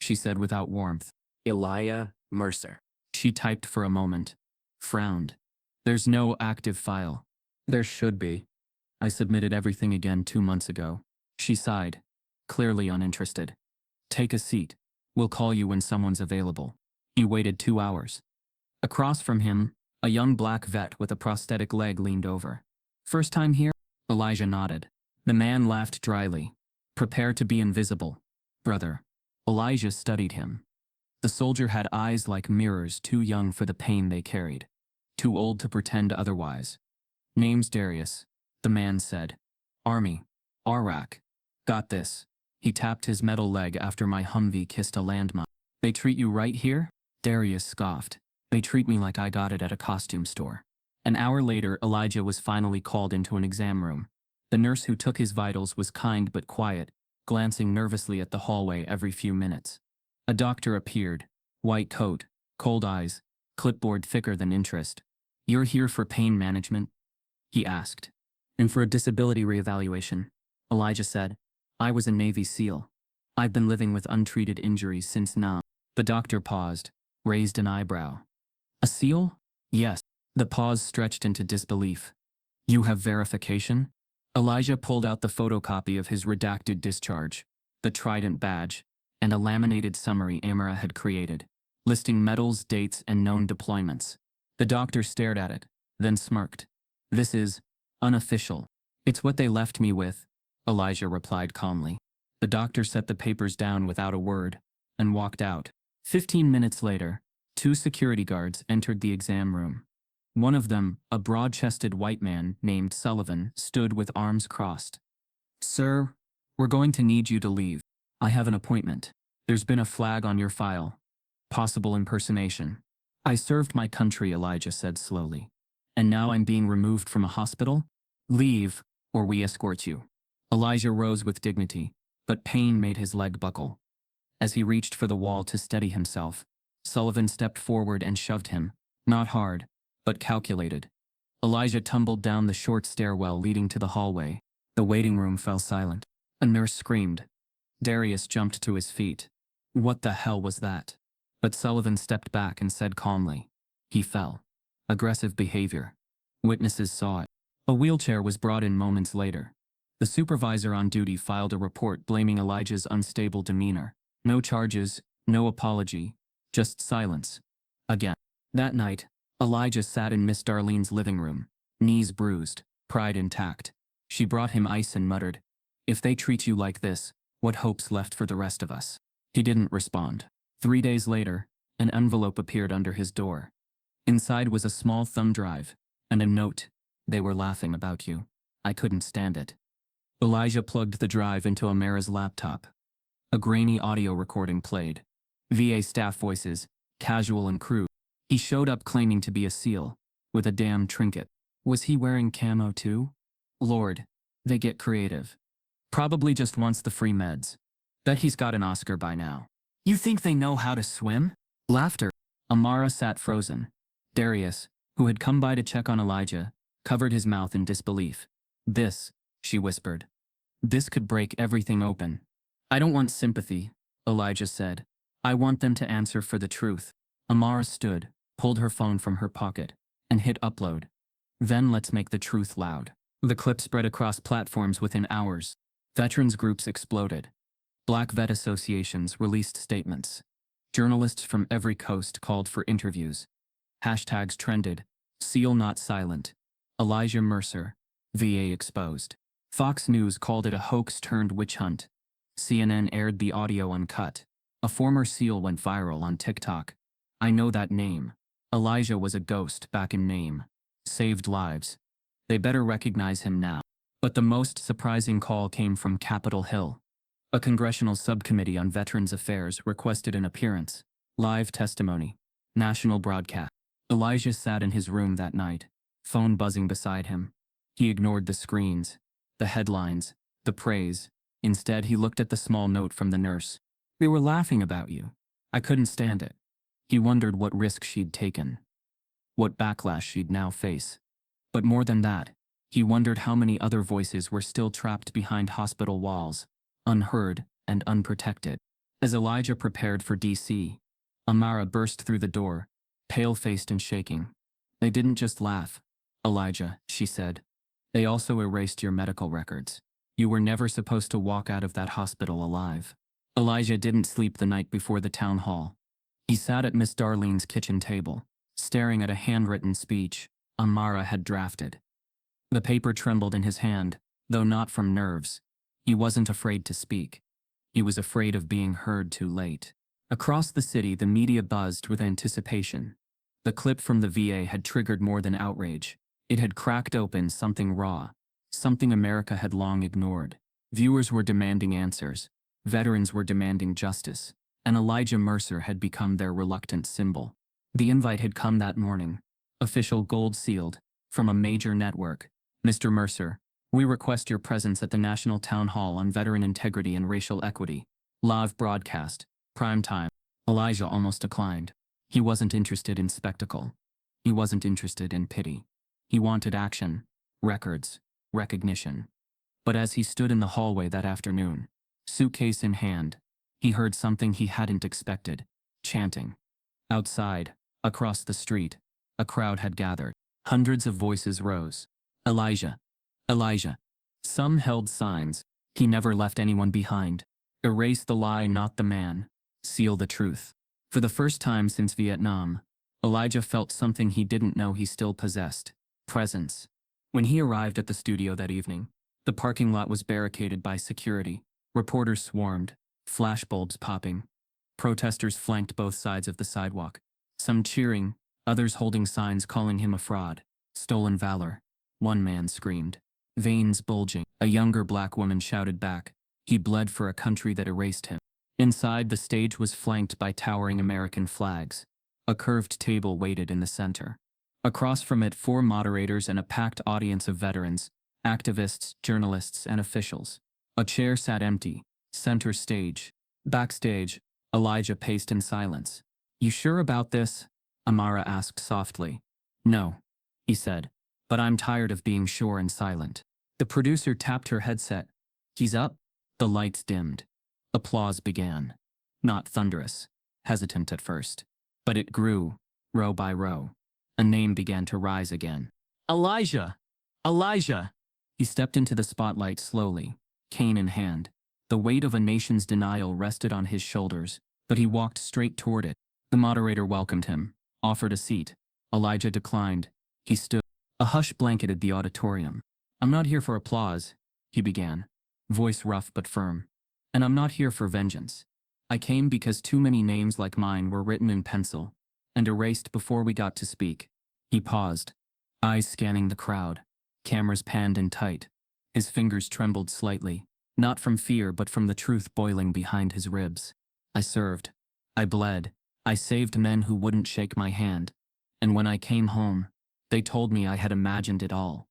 she said without warmth. Elijah Mercer. She typed for a moment, frowned. There's no active file. There should be. I submitted everything again 2 months ago. She sighed, clearly uninterested. Take a seat. We'll call you when someone's available. He waited 2 hours. Across from him, a young black vet with a prosthetic leg leaned over. First time here? Elijah nodded. The man laughed dryly. Prepare to be invisible, brother. Elijah studied him. The soldier had eyes like mirrors, too young for the pain they carried, too old to pretend otherwise. Name's Darius, the man said. Army. Iraq. Got this. He tapped his metal leg after my Humvee kissed a landmine. They treat you right here? Darius scoffed. They treat me like I got it at a costume store. An hour later, Elijah was finally called into an exam room. The nurse who took his vitals was kind but quiet, glancing nervously at the hallway every few minutes. A doctor appeared, white coat, cold eyes, clipboard thicker than interest. You're here for pain management? He asked. And for a disability reevaluation, Elijah said. I was a Navy SEAL. I've been living with untreated injuries since now. The doctor paused, raised an eyebrow. A SEAL? Yes. The pause stretched into disbelief. You have verification? Elijah pulled out the photocopy of his redacted discharge, the trident badge, and a laminated summary Amara had created, listing medals, dates, and known deployments. The doctor stared at it, then smirked. This is unofficial. It's what they left me with, Elijah replied calmly. The doctor set the papers down without a word and walked out. 15 minutes later, 2 security guards entered the exam room. One of them, a broad-chested white man named Sullivan, stood with arms crossed. Sir, we're going to need you to leave. I have an appointment. There's been a flag on your file. Possible impersonation. I served my country, Elijah said slowly. And now I'm being removed from a hospital? Leave, or we escort you. Elijah rose with dignity, but pain made his leg buckle. As he reached for the wall to steady himself, Sullivan stepped forward and shoved him, not hard, but calculated. Elijah tumbled down the short stairwell leading to the hallway. The waiting room fell silent. A nurse screamed. Darius jumped to his feet. What the hell was that? But Sullivan stepped back and said calmly. He fell. Aggressive behavior. Witnesses saw it. A wheelchair was brought in moments later. The supervisor on duty filed a report blaming Elijah's unstable demeanor. No charges, no apology, just silence. Again. That night, Elijah sat in Miss Darlene's living room, knees bruised, pride intact. She brought him ice and muttered, If they treat you like this, what hope's left for the rest of us? He didn't respond. 3 days later, an envelope appeared under his door. Inside was a small thumb drive, and a note. They were laughing about you. I couldn't stand it. Elijah plugged the drive into Amara's laptop. A grainy audio recording played. VA staff voices, casual and crude. He showed up claiming to be a SEAL, with a damn trinket. Was he wearing camo too? Lord, they get creative. Probably just wants the free meds. Bet he's got an Oscar by now. You think they know how to swim? Laughter. Amara sat frozen. Darius, who had come by to check on Elijah, covered his mouth in disbelief. This, she whispered. This could break everything open. I don't want sympathy, Elijah said. I want them to answer for the truth. Amara stood, pulled her phone from her pocket, and hit upload. Then let's make the truth loud. The clip spread across platforms within hours. Veterans groups exploded. Black vet associations released statements. Journalists from every coast called for interviews. Hashtags trended. Seal not silent. Elijah Mercer, VA exposed. Fox News called it a hoax turned witch hunt. CNN aired the audio uncut. A former SEAL went viral on TikTok. I know that name. Elijah was a ghost back in name. Saved lives. They better recognize him now. But the most surprising call came from Capitol Hill. A congressional subcommittee on Veterans Affairs requested an appearance. Live testimony. National broadcast. Elijah sat in his room that night, phone buzzing beside him. He ignored the screens, the headlines, the praise. Instead, he looked at the small note from the nurse. They were laughing about you. I couldn't stand it. He wondered what risk she'd taken, what backlash she'd now face. But more than that, he wondered how many other voices were still trapped behind hospital walls, unheard and unprotected. As Elijah prepared for DC, Amara burst through the door, pale-faced and shaking. They didn't just laugh, Elijah, she said. They also erased your medical records. You were never supposed to walk out of that hospital alive. Elijah didn't sleep the night before the town hall. He sat at Miss Darlene's kitchen table, staring at a handwritten speech Amara had drafted. The paper trembled in his hand, though not from nerves. He wasn't afraid to speak. He was afraid of being heard too late. Across the city, the media buzzed with anticipation. The clip from the VA had triggered more than outrage. It had cracked open something raw, something America had long ignored. Viewers were demanding answers. Veterans were demanding justice. And Elijah Mercer had become their reluctant symbol. The invite had come that morning. Official gold sealed, from a major network. Mr. Mercer, we request your presence at the National Town Hall on Veteran Integrity and Racial Equity. Live broadcast. Prime time. Elijah almost declined. He wasn't interested in spectacle. He wasn't interested in pity. He wanted action, records, recognition. But as he stood in the hallway that afternoon, suitcase in hand, he heard something he hadn't expected, chanting. Outside, across the street, a crowd had gathered. Hundreds of voices rose. Elijah. Elijah. Some held signs. He never left anyone behind. Erase the lie, not the man. Seal the truth. For the first time since Vietnam, Elijah felt something he didn't know he still possessed. Presence. When he arrived at the studio that evening, the parking lot was barricaded by security. Reporters swarmed, flashbulbs popping. Protesters flanked both sides of the sidewalk, some cheering, others holding signs calling him a fraud. Stolen valor. One man screamed, veins bulging. A younger black woman shouted back, he bled for a country that erased him. Inside, the stage was flanked by towering American flags. A curved table waited in the center. Across from it, 4 moderators and a packed audience of veterans, activists, journalists, and officials. A chair sat empty, center stage. Backstage, Elijah paced in silence. You sure about this? Amara asked softly. No, he said, but I'm tired of being sure and silent. The producer tapped her headset. He's up? The lights dimmed. Applause began. Not thunderous, hesitant at first. But it grew, row by row. A name began to rise again. Elijah! Elijah! He stepped into the spotlight slowly, cane in hand. The weight of a nation's denial rested on his shoulders, but he walked straight toward it. The moderator welcomed him, offered a seat. Elijah declined. He stood. A hush blanketed the auditorium. I'm not here for applause, he began, voice rough but firm. And I'm not here for vengeance. I came because too many names like mine were written in pencil and erased before we got to speak. He paused, eyes scanning the crowd, cameras panned in tight. His fingers trembled slightly, not from fear but from the truth boiling behind his ribs. I served. I bled. I saved men who wouldn't shake my hand. And when I came home, they told me I had imagined it all.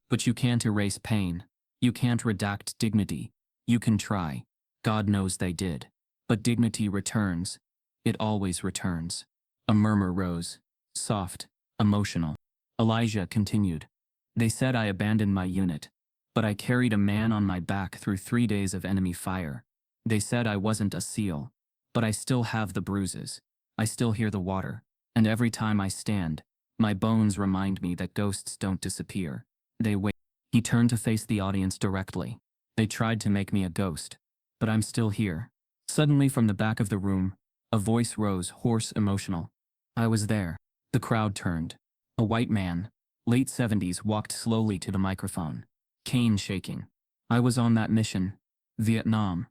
But you can't erase pain. You can't redact dignity. You can try. God knows they did. But dignity returns. It always returns. A murmur rose, soft, emotional. Elijah continued. They said I abandoned my unit, but I carried a man on my back through 3 days of enemy fire. They said I wasn't a SEAL, but I still have the bruises. I still hear the water, and every time I stand, my bones remind me that ghosts don't disappear. They wait. He turned to face the audience directly. They tried to make me a ghost, but I'm still here. Suddenly from the back of the room, a voice rose, hoarse, emotional. I was there. The crowd turned. A white man, late 70s, walked slowly to the microphone, cane shaking. I was on that mission. Vietnam.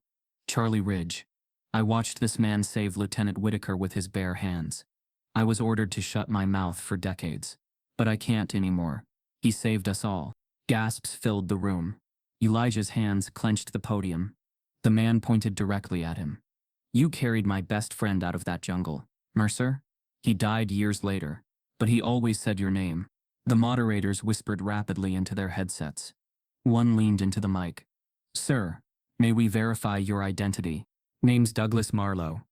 Charlie Ridge. I watched this man save Lieutenant Whitaker with his bare hands. I was ordered to shut my mouth for decades. But I can't anymore. He saved us all. Gasps filled the room. Elijah's hands clenched the podium. The man pointed directly at him. You carried my best friend out of that jungle, Mercer. He died years later, but he always said your name. The moderators whispered rapidly into their headsets. One leaned into the mic. Sir, may we verify your identity? Name's Douglas Marlowe.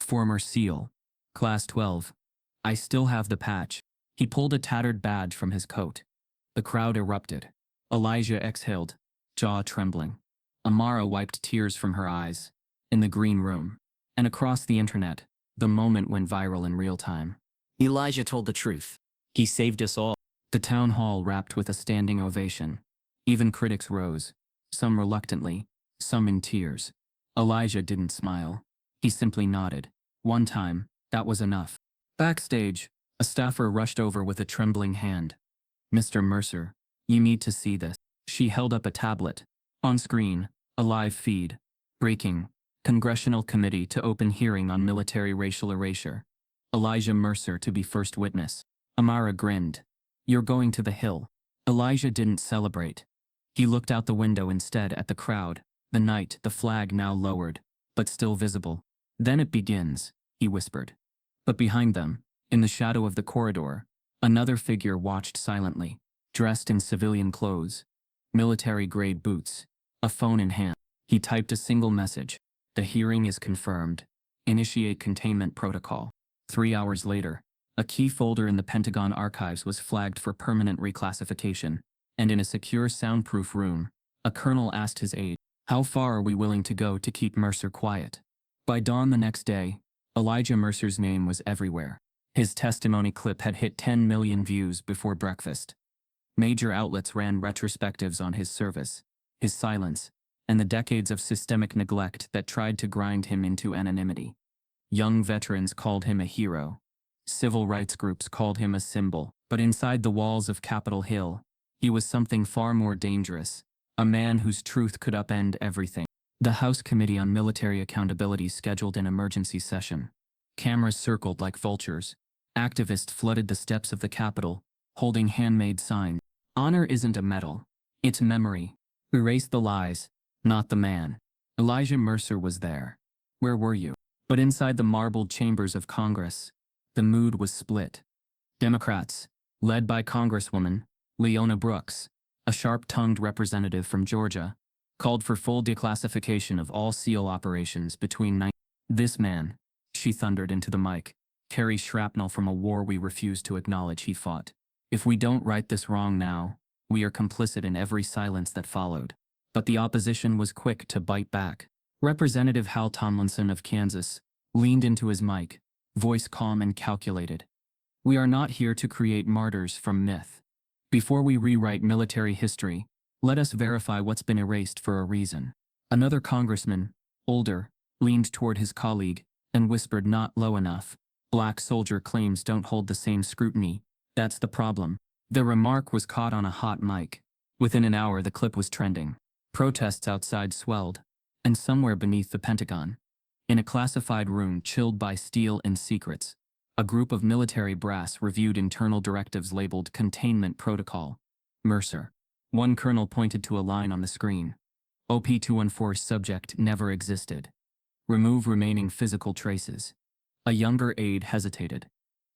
Former SEAL. Class 12. I still have the patch. He pulled a tattered badge from his coat. The crowd erupted. Elijah exhaled, jaw trembling. Amara wiped tears from her eyes. In the green room, and across the internet, the moment went viral in real time. Elijah told the truth. He saved us all. The town hall wrapped with a standing ovation. Even critics rose, some reluctantly, some in tears. Elijah didn't smile. He simply nodded. One time, that was enough. Backstage, a staffer rushed over with a trembling hand. Mr. Mercer, you need to see this. She held up a tablet. On screen, a live feed. Breaking. Congressional Committee to open hearing on military racial erasure. Elijah Mercer to be first witness. Amara grinned. You're going to the Hill. Elijah didn't celebrate. He looked out the window instead at the crowd, the night, the flag now lowered, but still visible. Then it begins, he whispered. But behind them, in the shadow of the corridor, another figure watched silently, dressed in civilian clothes, military-grade boots, a phone in hand. He typed a single message. The hearing is confirmed. Initiate containment protocol. 3 hours later, a key folder in the Pentagon archives was flagged for permanent reclassification, and in a secure soundproof room, a colonel asked his aide, how far are we willing to go to keep Mercer quiet? By dawn the next day, Elijah Mercer's name was everywhere. His testimony clip had hit 10 million views before breakfast. Major outlets ran retrospectives on his service, his silence, and the decades of systemic neglect that tried to grind him into anonymity. Young veterans called him a hero. Civil rights groups called him a symbol. But inside the walls of Capitol Hill, he was something far more dangerous, a man whose truth could upend everything. The House Committee on Military Accountability scheduled an emergency session. Cameras circled like vultures. Activists flooded the steps of the Capitol, holding handmade signs. Honor isn't a medal. It's memory. Erase the lies, not the man. Elijah Mercer was there. Where were you? But inside the marbled chambers of Congress, the mood was split. Democrats, led by Congresswoman Leona Brooks, a sharp-tongued representative from Georgia, called for full declassification of all SEAL operations between This man, she thundered into the mic, carries shrapnel from a war we refuse to acknowledge he fought. If we don't right this wrong now, we are complicit in every silence that followed. But the opposition was quick to bite back. Representative Hal Tomlinson of Kansas leaned into his mic, voice calm and calculated. We are not here to create martyrs from myth. Before we rewrite military history, let us verify what's been erased for a reason. Another congressman, older, leaned toward his colleague and whispered not low enough. Black soldier claims don't hold the same scrutiny. That's the problem. The remark was caught on a hot mic. Within an hour the clip was trending. Protests outside swelled. And somewhere beneath the Pentagon, in a classified room chilled by steel and secrets, a group of military brass reviewed internal directives labeled Containment Protocol. Mercer. One colonel pointed to a line on the screen. OP-214 subject never existed. Remove remaining physical traces. A younger aide hesitated.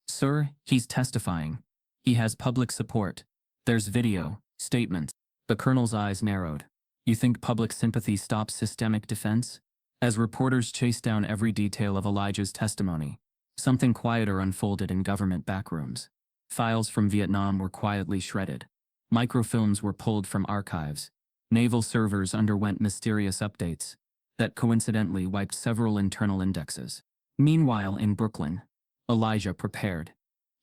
Sir, he's testifying. He has public support. There's video, statements. The colonel's eyes narrowed. You think public sympathy stops systemic defense? As reporters chased down every detail of Elijah's testimony, something quieter unfolded in government backrooms. Files from Vietnam were quietly shredded. Microfilms were pulled from archives. Naval servers underwent mysterious updates that coincidentally wiped several internal indexes. Meanwhile, in Brooklyn, Elijah prepared.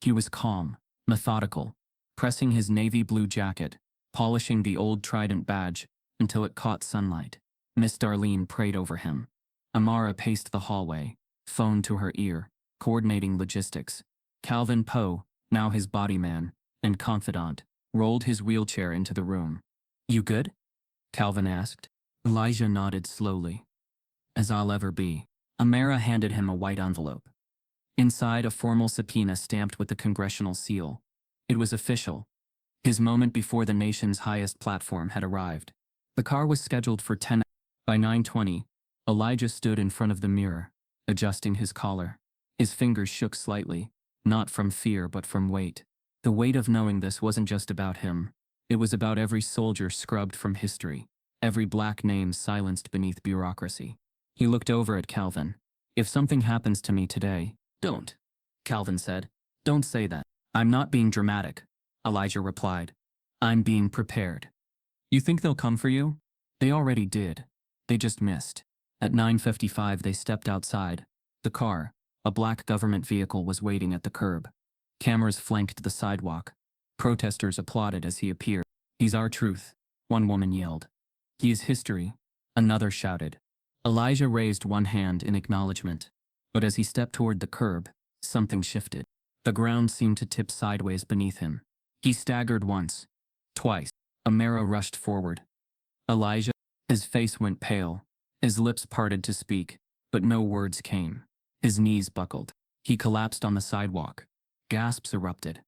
He was calm, methodical, pressing his navy blue jacket, polishing the old Trident badge until it caught sunlight. Miss Darlene prayed over him. Amara paced the hallway, phone to her ear, coordinating logistics. Calvin Poe, now his body man and confidant, rolled his wheelchair into the room. "You good?" Calvin asked. Elijah nodded slowly. "As I'll ever be." Amara handed him a white envelope. Inside, a formal subpoena stamped with the congressional seal. It was official. His moment before the nation's highest platform had arrived. The car was scheduled for 10. By 9:20, Elijah stood in front of the mirror, adjusting his collar. His fingers shook slightly, not from fear but from weight. The weight of knowing this wasn't just about him. It was about every soldier scrubbed from history, every black name silenced beneath bureaucracy. He looked over at Calvin. "If something happens to me today, don't," Calvin said. "Don't say that." "I'm not being dramatic," Elijah replied. "I'm being prepared." "You think they'll come for you?" "They already did. They just missed." At 9:55 they stepped outside. The car, a black government vehicle, was waiting at the curb. Cameras flanked the sidewalk. Protesters applauded as he appeared. "He's our truth," one woman yelled. "He is history," another shouted. Elijah raised one hand in acknowledgement. But as he stepped toward the curb, something shifted. The ground seemed to tip sideways beneath him. He staggered once, twice. Amara rushed forward. "Elijah?" His face went pale. His lips parted to speak, but no words came. His knees buckled. He collapsed on the sidewalk. Gasps erupted.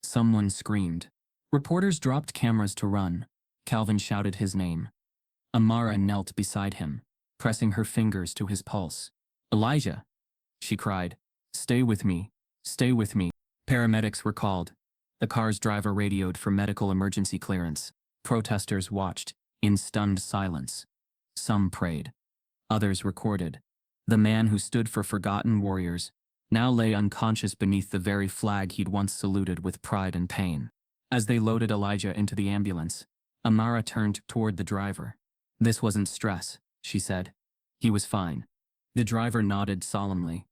Someone screamed. Reporters dropped cameras to run. Calvin shouted his name. Amara knelt beside him, pressing her fingers to his pulse. "Elijah!" she cried. "Stay with me. Stay with me." Paramedics were called. The car's driver radioed for medical emergency clearance. Protesters watched, in stunned silence. Some prayed. Others recorded. The man who stood for forgotten warriors now lay unconscious beneath the very flag he'd once saluted with pride and pain. As they loaded Elijah into the ambulance, Amara turned toward the driver. "This wasn't stress," she said. "He was fine." The driver nodded solemnly.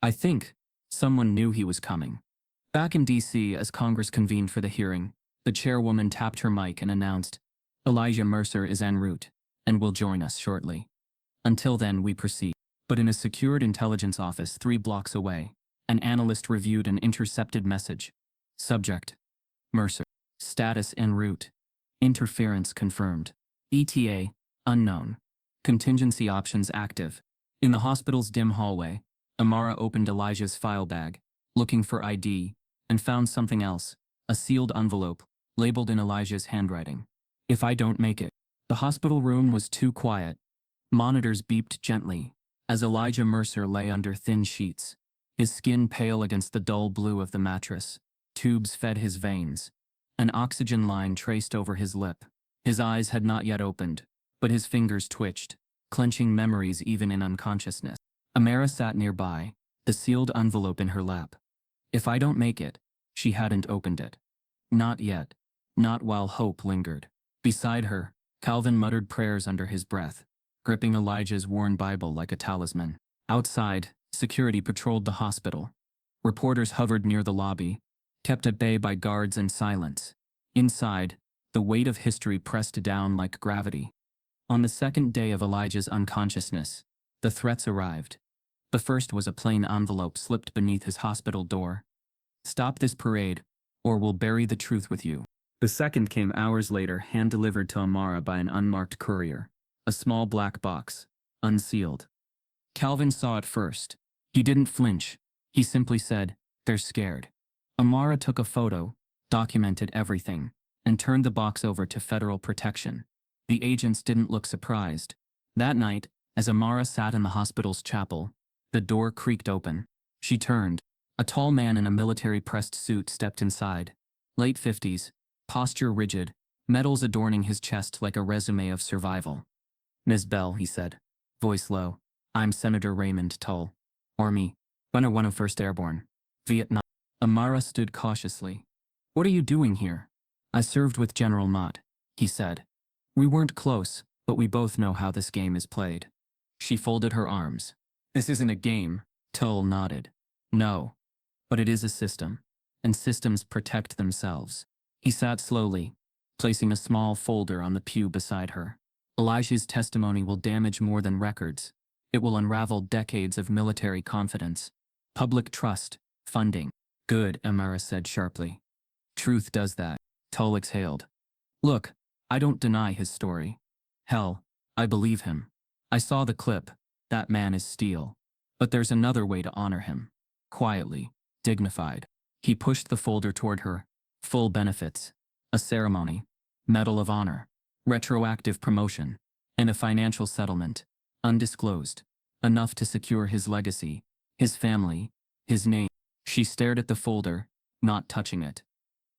"I think someone knew he was coming." Back in D.C., as Congress convened for the hearing, the chairwoman tapped her mic and announced, "Elijah Mercer is en route and will join us shortly. Until then, we proceed." But in a secured intelligence office 3 blocks away, an analyst reviewed an intercepted message. Subject: Mercer. Status en route. Interference confirmed. ETA unknown. Contingency options active. In the hospital's dim hallway, Amara opened Elijah's file bag, looking for ID, and found something else, a sealed envelope, labeled in Elijah's handwriting. "If I don't make it." The hospital room was too quiet. Monitors beeped gently as Elijah Mercer lay under thin sheets, his skin pale against the dull blue of the mattress. Tubes fed his veins. An oxygen line traced over his lip. His eyes had not yet opened, but his fingers twitched, clenching memories even in unconsciousness. Amara sat nearby, the sealed envelope in her lap. If I don't make it, she hadn't opened it. Not yet. Not while hope lingered. Beside her, Calvin muttered prayers under his breath, gripping Elijah's worn Bible like a talisman. Outside, security patrolled the hospital. Reporters hovered near the lobby, kept at bay by guards and silence. Inside, the weight of history pressed down like gravity. On the second day of Elijah's unconsciousness, the threats arrived. The first was a plain envelope slipped beneath his hospital door. "Stop this parade, or we'll bury the truth with you." The second came hours later, hand-delivered to Amara by an unmarked courier. A small black box, unsealed. Calvin saw it first. He didn't flinch. He simply said, "They're scared." Amara took a photo, documented everything, and turned the box over to federal protection. The agents didn't look surprised. That night, as Amara sat in the hospital's chapel, the door creaked open. She turned. A tall man in a military-pressed suit stepped inside. Late 50s, posture rigid, medals adorning his chest like a resume of survival. "Ms. Bell," he said, voice low. "I'm Senator Raymond Tull. Army, 101st Airborne. Vietnam." Amara stood cautiously. What are you doing here? I served with General Mott, he said. We weren't close, but we both know how this game is played. She folded her arms. This isn't a game, Tull nodded. No. But it is a system, and systems protect themselves. He sat slowly, placing a small folder on the pew beside her. Elijah's testimony will damage more than records. It will unravel decades of military confidence, public trust, funding. Good, Amara said sharply. Truth does that, Tull exhaled. Look, I don't deny his story. Hell, I believe him. I saw the clip. That man is steel. But there's another way to honor him. Quietly, dignified. He pushed the folder toward her. Full benefits. A ceremony. Medal of Honor. Retroactive promotion. And a financial settlement. Undisclosed. Enough to secure his legacy. His family. His name. She stared at the folder, not touching it.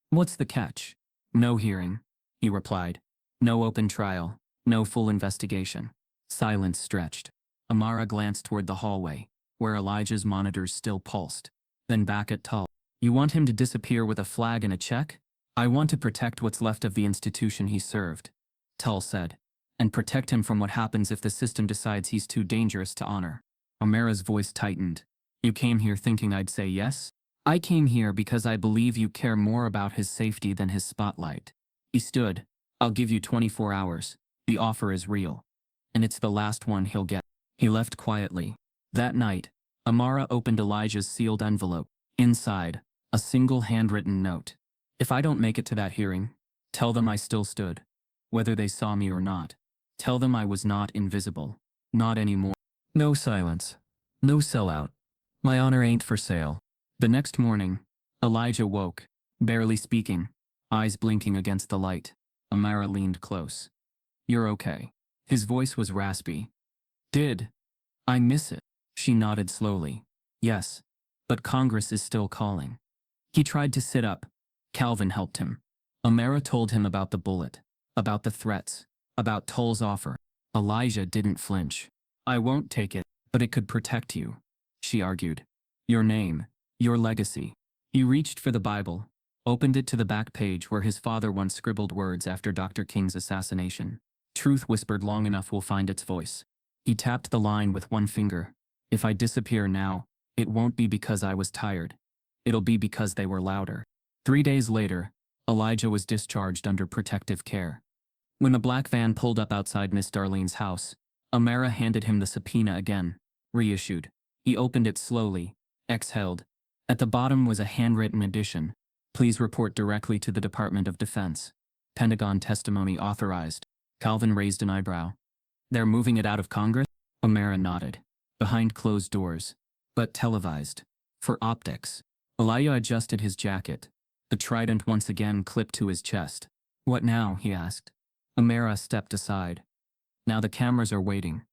What's the catch? No hearing, he replied. No open trial. No full investigation. Silence stretched. Amara glanced toward the hallway, where Elijah's monitors still pulsed. Then back at Tull. You want him to disappear with a flag and a check? I want to protect what's left of the institution he served, Tull said. And protect him from what happens if the system decides he's too dangerous to honor. Amara's voice tightened. You came here thinking I'd say yes? I came here because I believe you care more about his safety than his spotlight. He stood. I'll give you 24 hours. The offer is real. And it's the last one he'll get. He left quietly. That night, Amara opened Elijah's sealed envelope. Inside, a single handwritten note. If I don't make it to that hearing, tell them I still stood. Whether they saw me or not. Tell them I was not invisible. Not anymore. No silence. No sellout. My honor ain't for sale. The next morning, Elijah woke, barely speaking, eyes blinking against the light. Amara leaned close. You're okay. His voice was raspy. Did I miss it? She nodded slowly. Yes, but Congress is still calling. He tried to sit up. Calvin helped him. Amara told him about the bullet, about the threats, about Tull's offer. Elijah didn't flinch. I won't take it, but it could protect you, she argued. Your name, your legacy. He reached for the Bible, opened it to the back page where his father once scribbled words after Dr. King's assassination. Truth whispered long enough will find its voice. He tapped the line with one finger. If I disappear now, it won't be because I was tired. It'll be because they were louder. 3 days later, Elijah was discharged under protective care. When the black van pulled up outside Miss Darlene's house, Amara handed him the subpoena again, reissued. He opened it slowly, exhaled. At the bottom was a handwritten addition. Please report directly to the Department of Defense. Pentagon testimony authorized. Calvin raised an eyebrow. They're moving it out of Congress? Amara nodded. Behind closed doors. But televised. For optics. Elijah adjusted his jacket. The trident once again clipped to his chest. What now? He asked. Amara stepped aside. Now the cameras are waiting.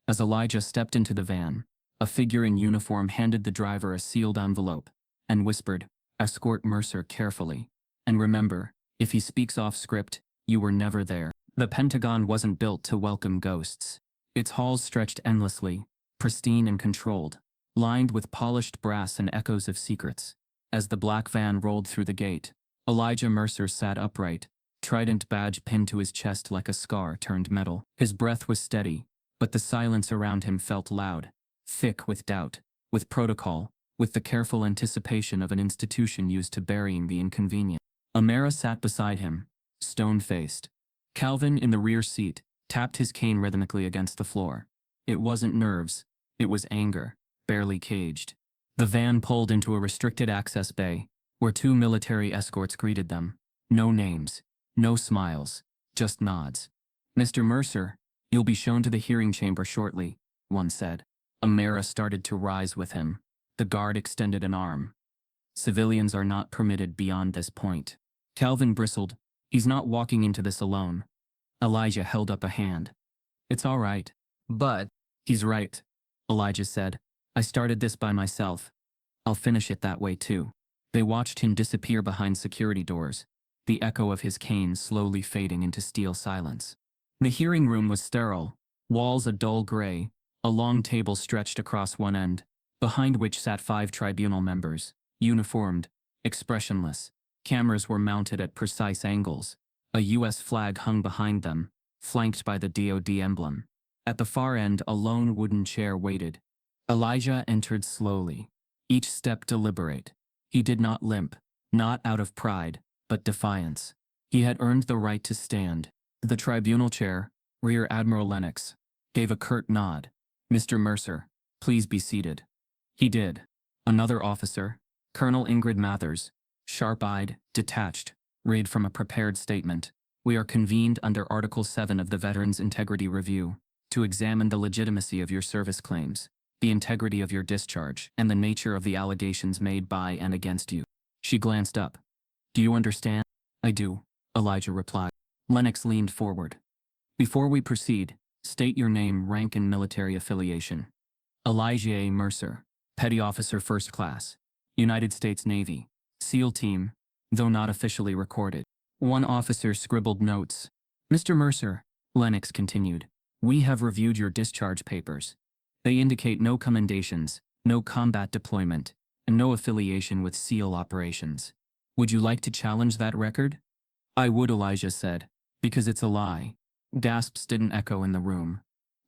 As Elijah stepped into the van, a figure in uniform handed the driver a sealed envelope and whispered, escort Mercer carefully. And remember, if he speaks off script, you were never there. The Pentagon wasn't built to welcome ghosts. Its halls stretched endlessly, pristine and controlled, lined with polished brass and echoes of secrets. As the black van rolled through the gate, Elijah Mercer sat upright, trident badge pinned to his chest like a scar turned metal. His breath was steady, but the silence around him felt loud, thick with doubt, with protocol, with the careful anticipation of an institution used to burying the inconvenient. Amara sat beside him, stone-faced. Calvin, in the rear seat, tapped his cane rhythmically against the floor. It wasn't nerves, it was anger, barely caged. The van pulled into a restricted access bay, where 2 military escorts greeted them. No names, no smiles, just nods. Mr. Mercer, you'll be shown to the hearing chamber shortly, one said. Amara started to rise with him. The guard extended an arm. Civilians are not permitted beyond this point. Calvin bristled. He's not walking into this alone. Elijah held up a hand. It's all right. But, he's right, Elijah said. I started this by myself. I'll finish it that way too. They watched him disappear behind security doors, the echo of his cane slowly fading into steel silence. The hearing room was sterile, walls a dull gray, a long table stretched across one end, behind which sat 5 tribunal members, uniformed, expressionless. Cameras were mounted at precise angles. A U.S. flag hung behind them, flanked by the DoD emblem. At the far end, a lone wooden chair waited. Elijah entered slowly, each step deliberate. He did not limp, not out of pride, but defiance. He had earned the right to stand. The tribunal chair, Rear Admiral Lennox, gave a curt nod. "Mr. Mercer, please be seated." He did. Another officer, Colonel Ingrid Mathers, sharp-eyed, detached, read from a prepared statement. "We are convened under Article 7 of the Veterans Integrity Review to examine the legitimacy of your service claims, the integrity of your discharge, and the nature of the allegations made by and against you." She glanced up. "Do you understand?" "I do," Elijah replied. Lennox leaned forward. "Before we proceed, state your name, rank, and military affiliation." "Elijah A. Mercer, Petty Officer First Class, United States Navy, SEAL Team, though not officially recorded." One officer scribbled notes. "Mr. Mercer," Lennox continued, "we have reviewed your discharge papers. They indicate no commendations, no combat deployment, and no affiliation with SEAL operations. Would you like to challenge that record?" "I would," Elijah said, "because it's a lie." Gasps didn't echo in the room.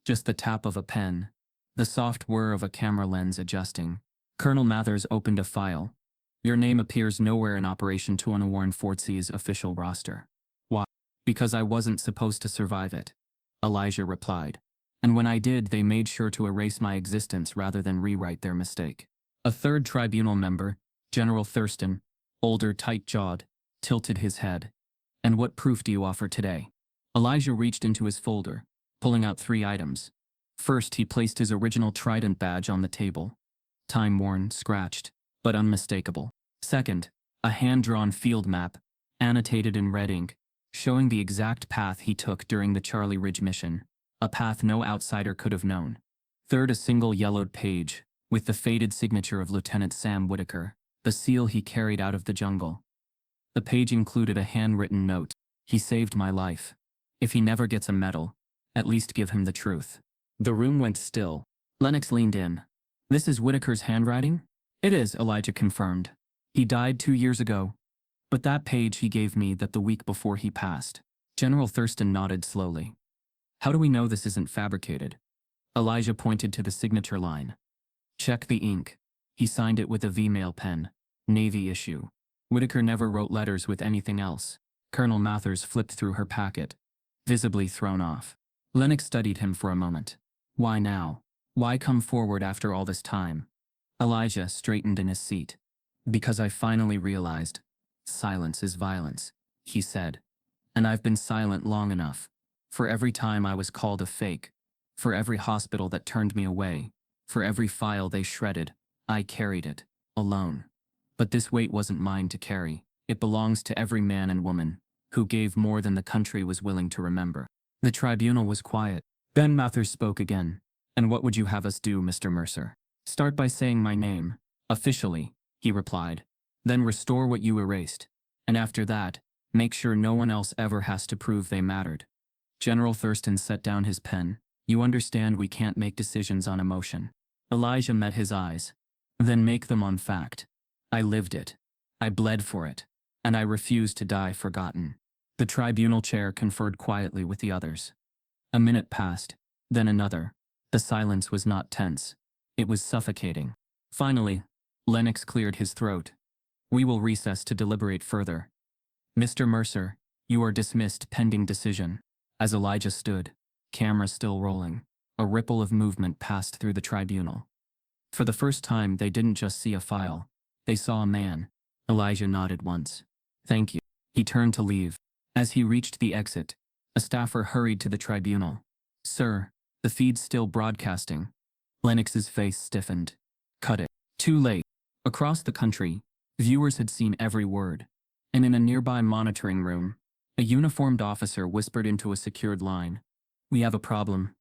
Just the tap of a pen, the soft whir of a camera lens adjusting. Colonel Mathers opened a file. "Your name appears nowhere in Operation 214's official roster." "Why?" "Because I wasn't supposed to survive it," Elijah replied. "And when I did, they made sure to erase my existence rather than rewrite their mistake." A third tribunal member, General Thurston, older, tight-jawed, tilted his head. "And what proof do you offer today?" Elijah reached into his folder, pulling out 3 items. First, he placed his original Trident badge on the table. Time-worn, scratched, but unmistakable. Second, a hand-drawn field map, annotated in red ink, showing the exact path he took during the Charlie Ridge mission, a path no outsider could have known. Third, a single yellowed page, with the faded signature of Lieutenant Sam Whitaker, the SEAL he carried out of the jungle. The page included a handwritten note. "He saved my life. If he never gets a medal, at least give him the truth." The room went still. Lennox leaned in. "This is Whitaker's handwriting?" "It is," Elijah confirmed. "He died 2 years ago. But that page he gave me that the week before he passed." General Thurston nodded slowly. "How do we know this isn't fabricated?" Elijah pointed to the signature line. "Check the ink." He signed it with a V-mail pen. Navy issue. Whitaker never wrote letters with anything else. Colonel Mathers flipped through her packet, visibly thrown off. Lennox studied him for a moment. Why now? Why come forward after all this time? Elijah straightened in his seat. "Because I finally realized silence is violence," he said. "And I've been silent long enough. For every time I was called a fake, for every hospital that turned me away, for every file they shredded, I carried it, alone. But this weight wasn't mine to carry. It belongs to every man and woman who gave more than the country was willing to remember." The tribunal was quiet. Then Mathers spoke again. "And what would you have us do, Mr. Mercer?" "Start by saying my name, officially," he replied. "Then restore what you erased. And after that, make sure no one else ever has to prove they mattered." General Thurston set down his pen. "You understand we can't make decisions on emotion." Elijah met his eyes. "Then make them on fact. I lived it. I bled for it. And I refuse to die forgotten." The tribunal chair conferred quietly with the others. A minute passed, then another. The silence was not tense. It was suffocating. Finally, Lennox cleared his throat. "We will recess to deliberate further. Mr. Mercer, you are dismissed pending decision." As Elijah stood, camera still rolling, a ripple of movement passed through the tribunal. For the first time, they didn't just see a file. They saw a man. Elijah nodded once. "Thank you." He turned to leave. As he reached the exit, a staffer hurried to the tribunal. "Sir, the feed's still broadcasting." Lennox's face stiffened. "Cut it." Too late. Across the country, viewers had seen every word. And in a nearby monitoring room, a uniformed officer whispered into a secured line. "We have a problem.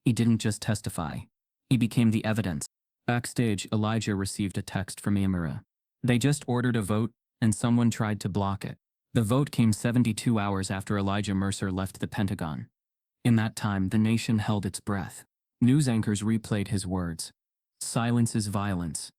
He didn't just testify. He became the evidence." Backstage, Elijah received a text from Amira. "They just ordered a vote, and someone tried to block it." The vote came 72 hours after Elijah Mercer left the Pentagon. In that time, the nation held its breath. News anchors replayed his words. "Silence is violence."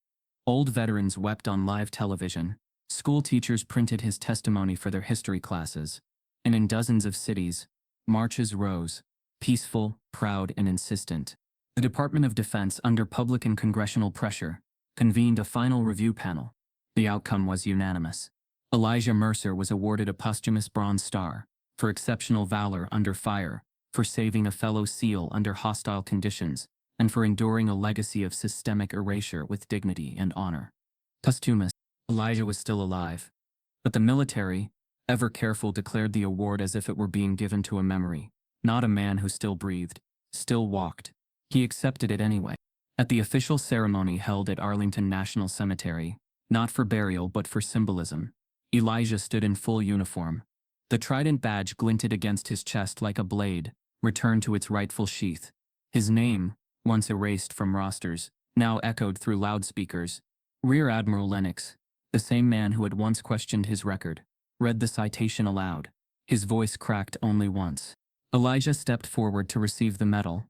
Old veterans wept on live television. School teachers printed his testimony for their history classes, and in dozens of cities, marches rose, peaceful, proud, and insistent. The Department of Defense, under public and congressional pressure, convened a final review panel. The outcome was unanimous. Elijah Mercer was awarded a posthumous Bronze Star for exceptional valor under fire, for saving a fellow SEAL under hostile conditions, and for enduring a legacy of systemic erasure with dignity and honor. Posthumous. Elijah was still alive. But the military, ever careful, declared the award as if it were being given to a memory, not a man who still breathed, still walked. He accepted it anyway. At the official ceremony held at Arlington National Cemetery, not for burial but for symbolism, Elijah stood in full uniform. The trident badge glinted against his chest like a blade, returned to its rightful sheath. His name, once erased from rosters, now echoed through loudspeakers. Rear Admiral Lennox, the same man who had once questioned his record, read the citation aloud. His voice cracked only once. Elijah stepped forward to receive the medal.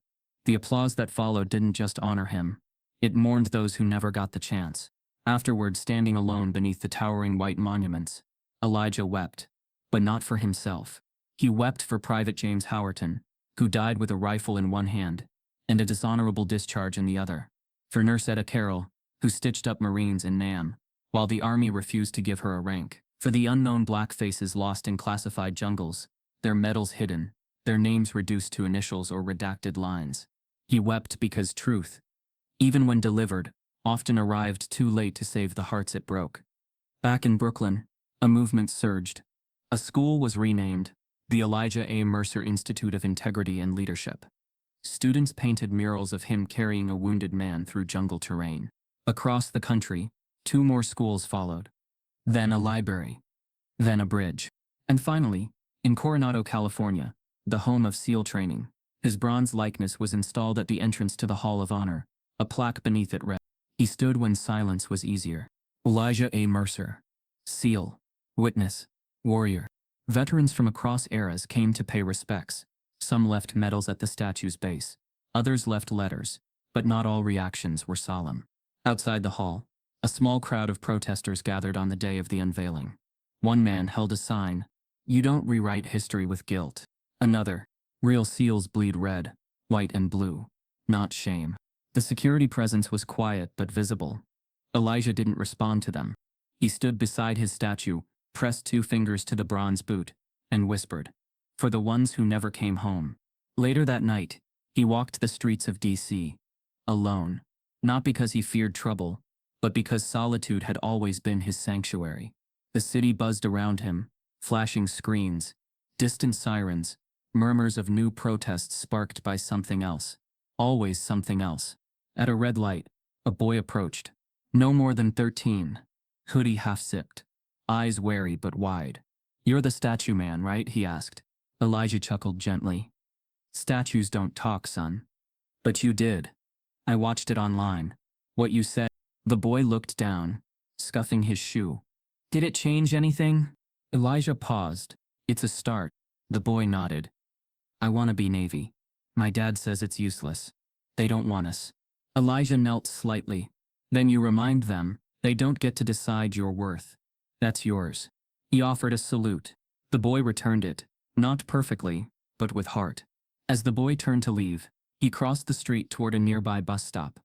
The applause that followed didn't just honor him. It mourned those who never got the chance. Afterward, standing alone beneath the towering white monuments, Elijah wept. But not for himself. He wept for Private James Howerton, who died with a rifle in one hand and a dishonorable discharge in the other. For Nurse Etta Carroll, who stitched up Marines in Nam, while the Army refused to give her a rank. For the unknown black faces lost in classified jungles, their medals hidden, their names reduced to initials or redacted lines. He wept because truth, even when delivered, often arrived too late to save the hearts it broke. Back in Brooklyn, a movement surged. A school was renamed, the Elijah A. Mercer Institute of Integrity and Leadership. Students painted murals of him carrying a wounded man through jungle terrain. Across the country, 2 more schools followed. Then a library. Then a bridge. And finally, in Coronado, California, the home of SEAL training, his bronze likeness was installed at the entrance to the Hall of Honor. A plaque beneath it read, "He stood when silence was easier." Elijah A. Mercer. SEAL. Witness. Warrior. Veterans from across eras came to pay respects. Some left medals at the statue's base. Others left letters. But not all reactions were solemn. Outside the hall, a small crowd of protesters gathered on the day of the unveiling. One man held a sign, "You don't rewrite history with guilt." Another, "Real SEALs bleed red, white and blue, not shame." The security presence was quiet but visible. Elijah didn't respond to them. He stood beside his statue, pressed 2 fingers to the bronze boot, and whispered, "For the ones who never came home." Later that night, he walked the streets of D.C. alone, not because he feared trouble, but because solitude had always been his sanctuary. The city buzzed around him, flashing screens, distant sirens, murmurs of new protests sparked by something else. Always something else. At a red light, a boy approached. No more than 13. Hoodie half-sipped. Eyes wary but wide. "You're the statue man, right?" he asked. Elijah chuckled gently. "Statues don't talk, son. But you did. I watched it online. What you said." The boy looked down, scuffing his shoe. "Did it change anything?" Elijah paused. "It's a start." The boy nodded. "I want to be Navy. My dad says it's useless. They don't want us." Elijah knelt slightly. "Then you remind them, they don't get to decide your worth. That's yours." He offered a salute. The boy returned it, not perfectly, but with heart. As the boy turned to leave, he crossed the street toward a nearby bus stop.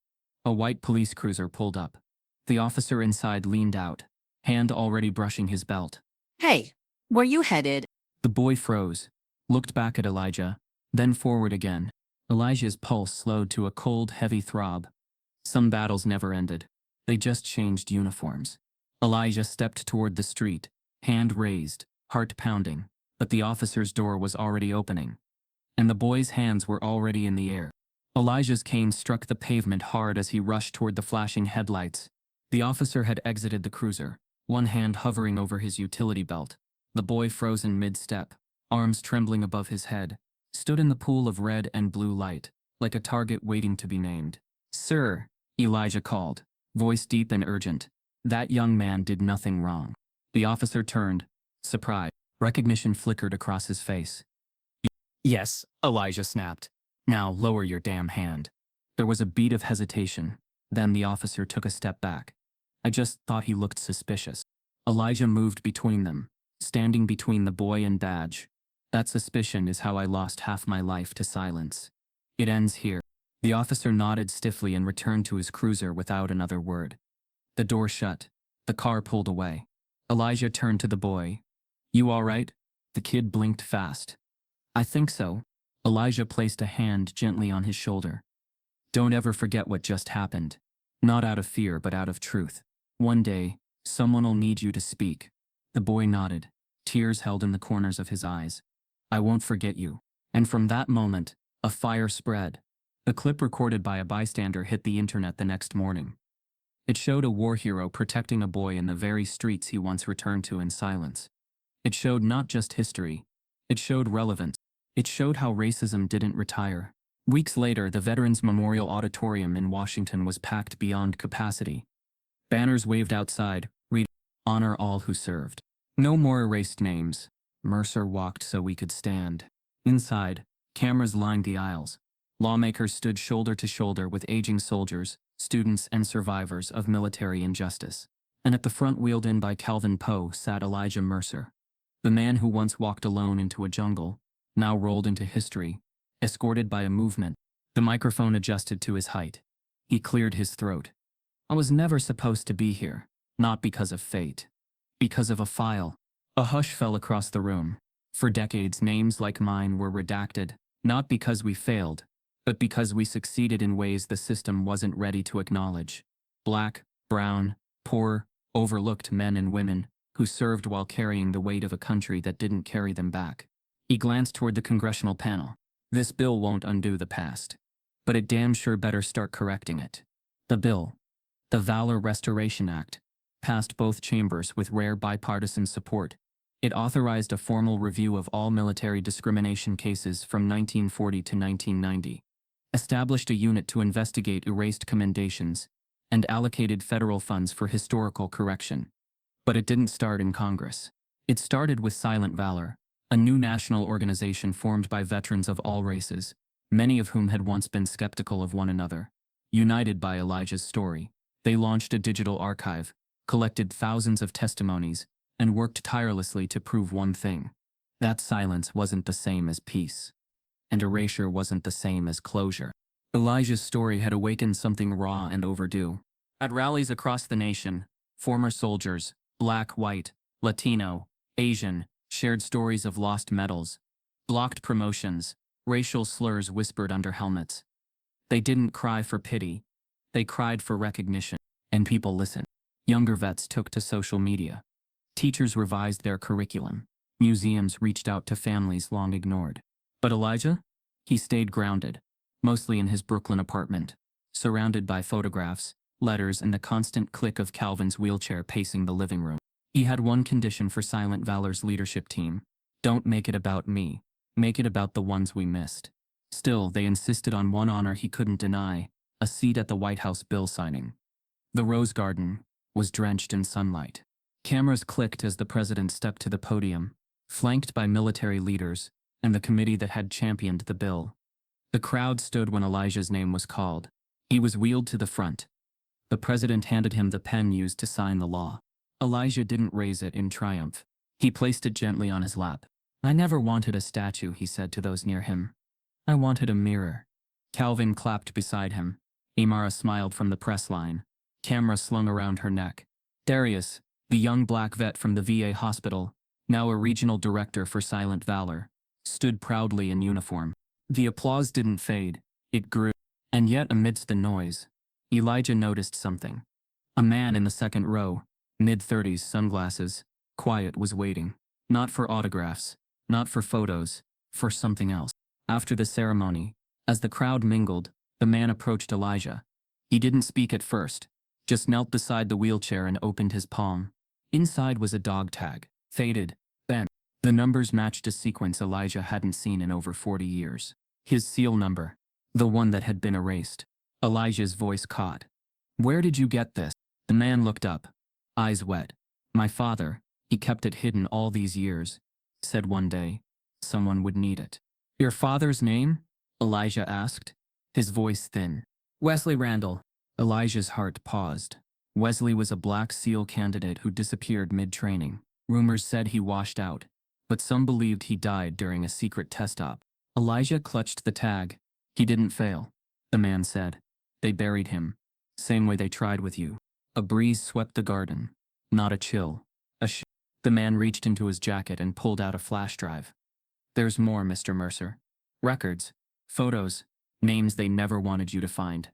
A white police cruiser pulled up. The officer inside leaned out, hand already brushing his belt. "Hey, where you headed?" The boy froze, looked back at Elijah, then forward again. Elijah's pulse slowed to a cold, heavy throb. Some battles never ended. They just changed uniforms. Elijah stepped toward the street, hand raised, heart pounding, but the officer's door was already opening. And the boy's hands were already in the air. Elijah's cane struck the pavement hard as he rushed toward the flashing headlights. The officer had exited the cruiser, one hand hovering over his utility belt. The boy, frozen mid-step, arms trembling above his head, stood in the pool of red and blue light, like a target waiting to be named. "Sir," Elijah called, voice deep and urgent. That young man did nothing wrong. The officer turned, surprised. Recognition flickered across his face. "Yes," Elijah snapped. "Now lower your damn hand." There was a beat of hesitation. Then the officer took a step back. "I just thought he looked suspicious." Elijah moved between them, standing between the boy and Badge. That suspicion is how I lost half my life to silence. It ends here. The officer nodded stiffly and returned to his cruiser without another word. The door shut. The car pulled away. Elijah turned to the boy. You all right? The kid blinked fast. I think so. Elijah placed a hand gently on his shoulder. Don't ever forget what just happened. Not out of fear, but out of truth. One day, someone'll need you to speak. The boy nodded, tears held in the corners of his eyes. I won't forget you. And from that moment, a fire spread. A clip recorded by a bystander hit the internet the next morning. It showed a war hero protecting a boy in the very streets he once returned to in silence. It showed not just history. It showed relevance. It showed how racism didn't retire. Weeks later, the Veterans Memorial Auditorium in Washington was packed beyond capacity. Banners waved outside, read, Honor all who served. No more erased names. Mercer walked so we could stand. Inside, cameras lined the aisles. Lawmakers stood shoulder to shoulder with aging soldiers, students, and survivors of military injustice. And at the front, wheeled in by Calvin Poe, sat Elijah Mercer. The man who once walked alone into a jungle, now rolled into history, escorted by a movement. The microphone adjusted to his height. He cleared his throat. I was never supposed to be here, not because of fate. Because of a file. A hush fell across the room. For decades, names like mine were redacted, not because we failed, but because we succeeded in ways the system wasn't ready to acknowledge. Black, brown, poor, overlooked men and women who served while carrying the weight of a country that didn't carry them back. He glanced toward the congressional panel. This bill won't undo the past, but it damn sure better start correcting it. The bill, the Valor Restoration Act, passed both chambers with rare bipartisan support. It authorized a formal review of all military discrimination cases from 1940 to 1990, established a unit to investigate erased commendations, and allocated federal funds for historical correction. But it didn't start in Congress. It started with Silent Valor, a new national organization formed by veterans of all races, many of whom had once been skeptical of one another. United by Elijah's story, they launched a digital archive, collected thousands of testimonies, and worked tirelessly to prove one thing: that silence wasn't the same as peace, and erasure wasn't the same as closure. Elijah's story had awakened something raw and overdue. At rallies across the nation, former soldiers, Black, white, Latino, Asian, shared stories of lost medals, blocked promotions, racial slurs whispered under helmets. They didn't cry for pity. They cried for recognition. And people listened. Younger vets took to social media. Teachers revised their curriculum. Museums reached out to families long ignored. But Elijah? He stayed grounded, mostly in his Brooklyn apartment, surrounded by photographs, letters, and the constant click of Calvin's wheelchair pacing the living room. He had one condition for Silent Valor's leadership team: don't make it about me. Make it about the ones we missed. Still, they insisted on one honor he couldn't deny: a seat at the White House bill signing. The Rose Garden was drenched in sunlight. Cameras clicked as the president stepped to the podium, flanked by military leaders and the committee that had championed the bill. The crowd stood when Elijah's name was called. He was wheeled to the front. The president handed him the pen used to sign the law. Elijah didn't raise it in triumph. He placed it gently on his lap. I never wanted a statue, he said to those near him. I wanted a mirror. Calvin clapped beside him. Amara smiled from the press line. Camera slung around her neck. Darius, the young black vet from the VA hospital, now a regional director for Silent Valor, stood proudly in uniform. The applause didn't fade. It grew. And yet, amidst the noise, Elijah noticed something. A man in the second row, mid-30s, sunglasses, quiet, was waiting. Not for autographs, not for photos, for something else. After the ceremony, as the crowd mingled, the man approached Elijah. He didn't speak at first, just knelt beside the wheelchair and opened his palm. Inside was a dog tag, faded, bent. The numbers matched a sequence Elijah hadn't seen in over 40 years. His seal number, the one that had been erased. Elijah's voice caught. Where did you get this? The man looked up, eyes wet. My father, he kept it hidden all these years, said one day someone would need it. Your father's name? Elijah asked, his voice thin. Wesley Randall. Elijah's heart paused. Wesley was a Black SEAL candidate who disappeared mid-training. Rumors said he washed out, but some believed he died during a secret test op. Elijah clutched the tag. He didn't fail, the man said. They buried him. Same way they tried with you. A breeze swept the garden. Not a chill. The man reached into his jacket and pulled out a flash drive. There's more, Mr. Mercer. Records, photos, names they never wanted you to find.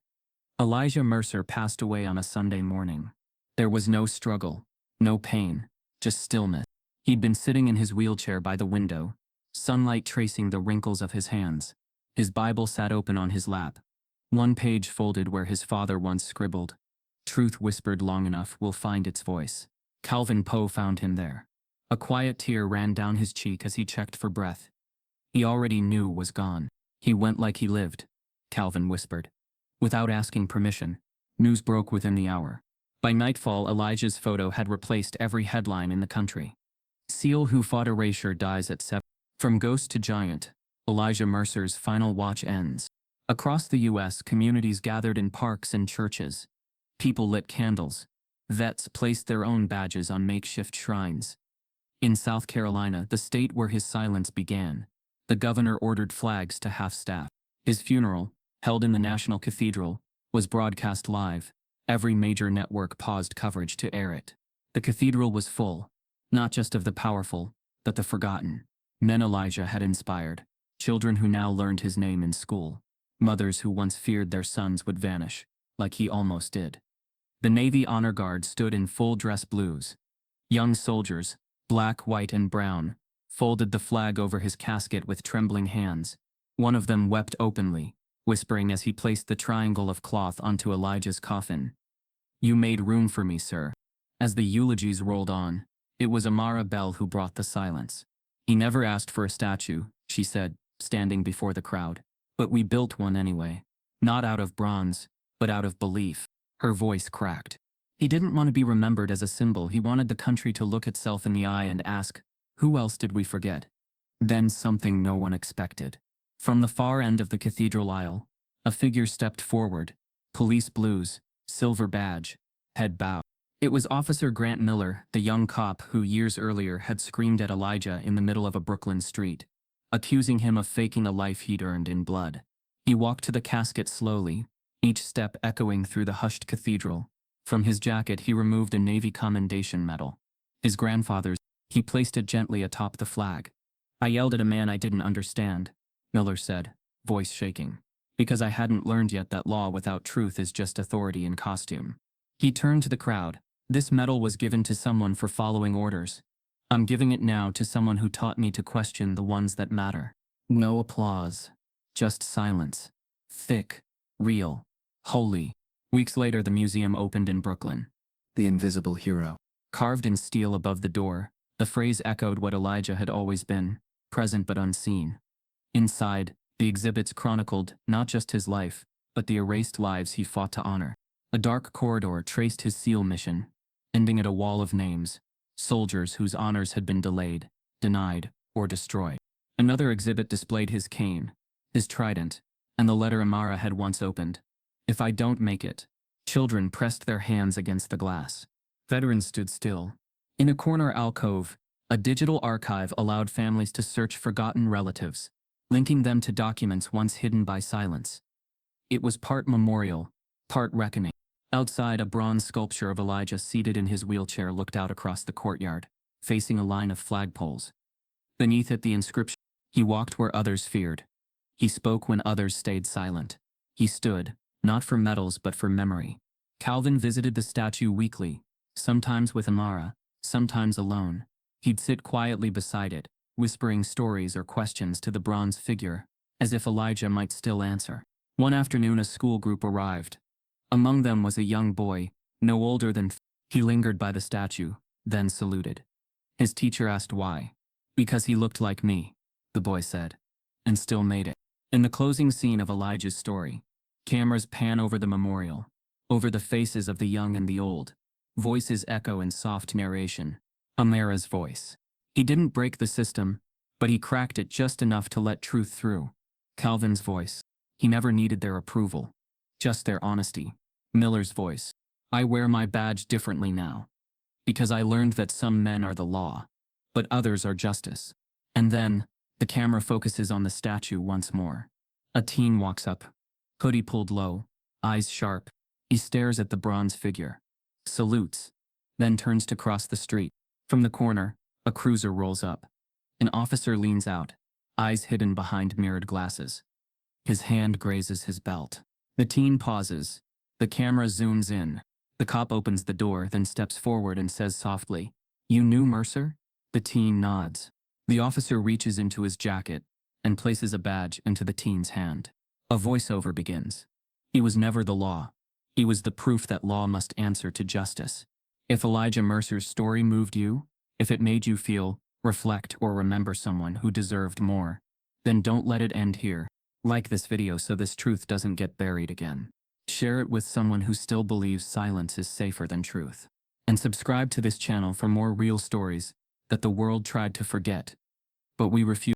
Elijah Mercer passed away on a Sunday morning. There was no struggle, no pain, just stillness. He'd been sitting in his wheelchair by the window, sunlight tracing the wrinkles of his hands. His Bible sat open on his lap. One page folded where his father once scribbled. Truth whispered long enough will find its voice. Calvin Poe found him there. A quiet tear ran down his cheek as he checked for breath. He already knew was gone. He went like he lived, Calvin whispered. Without asking permission, news broke within the hour. By nightfall, Elijah's photo had replaced every headline in the country. SEAL who fought erasure dies at 7. From ghost to giant, Elijah Mercer's final watch ends. Across the U.S., communities gathered in parks and churches. People lit candles. Vets placed their own badges on makeshift shrines. In South Carolina, the state where his silence began, the governor ordered flags to half-staff. His funeral, held in the National Cathedral, was broadcast live. Every major network paused coverage to air it. The cathedral was full, not just of the powerful, but the forgotten. Men Elijah had inspired, children who now learned his name in school, mothers who once feared their sons would vanish, like he almost did. The Navy Honor Guard stood in full dress blues. Young soldiers, black, white, and brown, folded the flag over his casket with trembling hands. One of them wept openly, whispering as he placed the triangle of cloth onto Elijah's coffin. You made room for me, sir. As the eulogies rolled on, it was Amara Bell who brought the silence. He never asked for a statue, she said, standing before the crowd. But we built one anyway. Not out of bronze, but out of belief. Her voice cracked. He didn't want to be remembered as a symbol. He wanted the country to look itself in the eye and ask, who else did we forget? Then something no one expected. From the far end of the cathedral aisle, a figure stepped forward. Police blues, silver badge, head bowed. It was Officer Grant Miller, the young cop who years earlier had screamed at Elijah in the middle of a Brooklyn street, accusing him of faking a life he'd earned in blood. He walked to the casket slowly, each step echoing through the hushed cathedral. From his jacket he removed a Navy Commendation Medal. His grandfather's. He placed it gently atop the flag. I yelled at a man I didn't understand, Miller said, voice shaking, because I hadn't learned yet that law without truth is just authority in costume. He turned to the crowd. This medal was given to someone for following orders. I'm giving it now to someone who taught me to question the ones that matter. No applause. Just silence. Thick. Real. Holy. Weeks later, the museum opened in Brooklyn. The invisible hero. Carved in steel above the door, the phrase echoed what Elijah had always been, present but unseen. Inside, the exhibits chronicled not just his life, but the erased lives he fought to honor. A dark corridor traced his SEAL mission, ending at a wall of names, soldiers whose honors had been delayed, denied, or destroyed. Another exhibit displayed his cane, his trident, and the letter Amara had once opened. If I don't make it. Children pressed their hands against the glass. Veterans stood still. In a corner alcove, a digital archive allowed families to search forgotten relatives, linking them to documents once hidden by silence. It was part memorial, part reckoning. Outside, a bronze sculpture of Elijah seated in his wheelchair looked out across the courtyard, facing a line of flagpoles. Beneath it, the inscription, he walked where others feared. He spoke when others stayed silent. He stood, not for medals but for memory. Calvin visited the statue weekly, sometimes with Amara, sometimes alone. He'd sit quietly beside it, whispering stories or questions to the bronze figure, as if Elijah might still answer. One afternoon, a school group arrived. Among them was a young boy, no older than. He lingered by the statue, then saluted. His teacher asked why. Because he looked like me, the boy said, and still made it. In the closing scene of Elijah's story, cameras pan over the memorial, over the faces of the young and the old. Voices echo in soft narration. Amara's voice. He didn't break the system, but he cracked it just enough to let truth through. Calvin's voice. He never needed their approval, just their honesty. Miller's voice. I wear my badge differently now. Because I learned that some men are the law, but others are justice. And then, the camera focuses on the statue once more. A teen walks up, hoodie pulled low, eyes sharp. He stares at the bronze figure, salutes, then turns to cross the street. From the corner, a cruiser rolls up. An officer leans out, eyes hidden behind mirrored glasses. His hand grazes his belt. The teen pauses. The camera zooms in. The cop opens the door, then steps forward and says softly, "You knew Mercer?" The teen nods. The officer reaches into his jacket and places a badge into the teen's hand. A voiceover begins. He was never the law. He was the proof that law must answer to justice. If Elijah Mercer's story moved you, if it made you feel, reflect, or remember someone who deserved more, then don't let it end here. Like this video so this truth doesn't get buried again. Share it with someone who still believes silence is safer than truth. And subscribe to this channel for more real stories that the world tried to forget, but we refuse.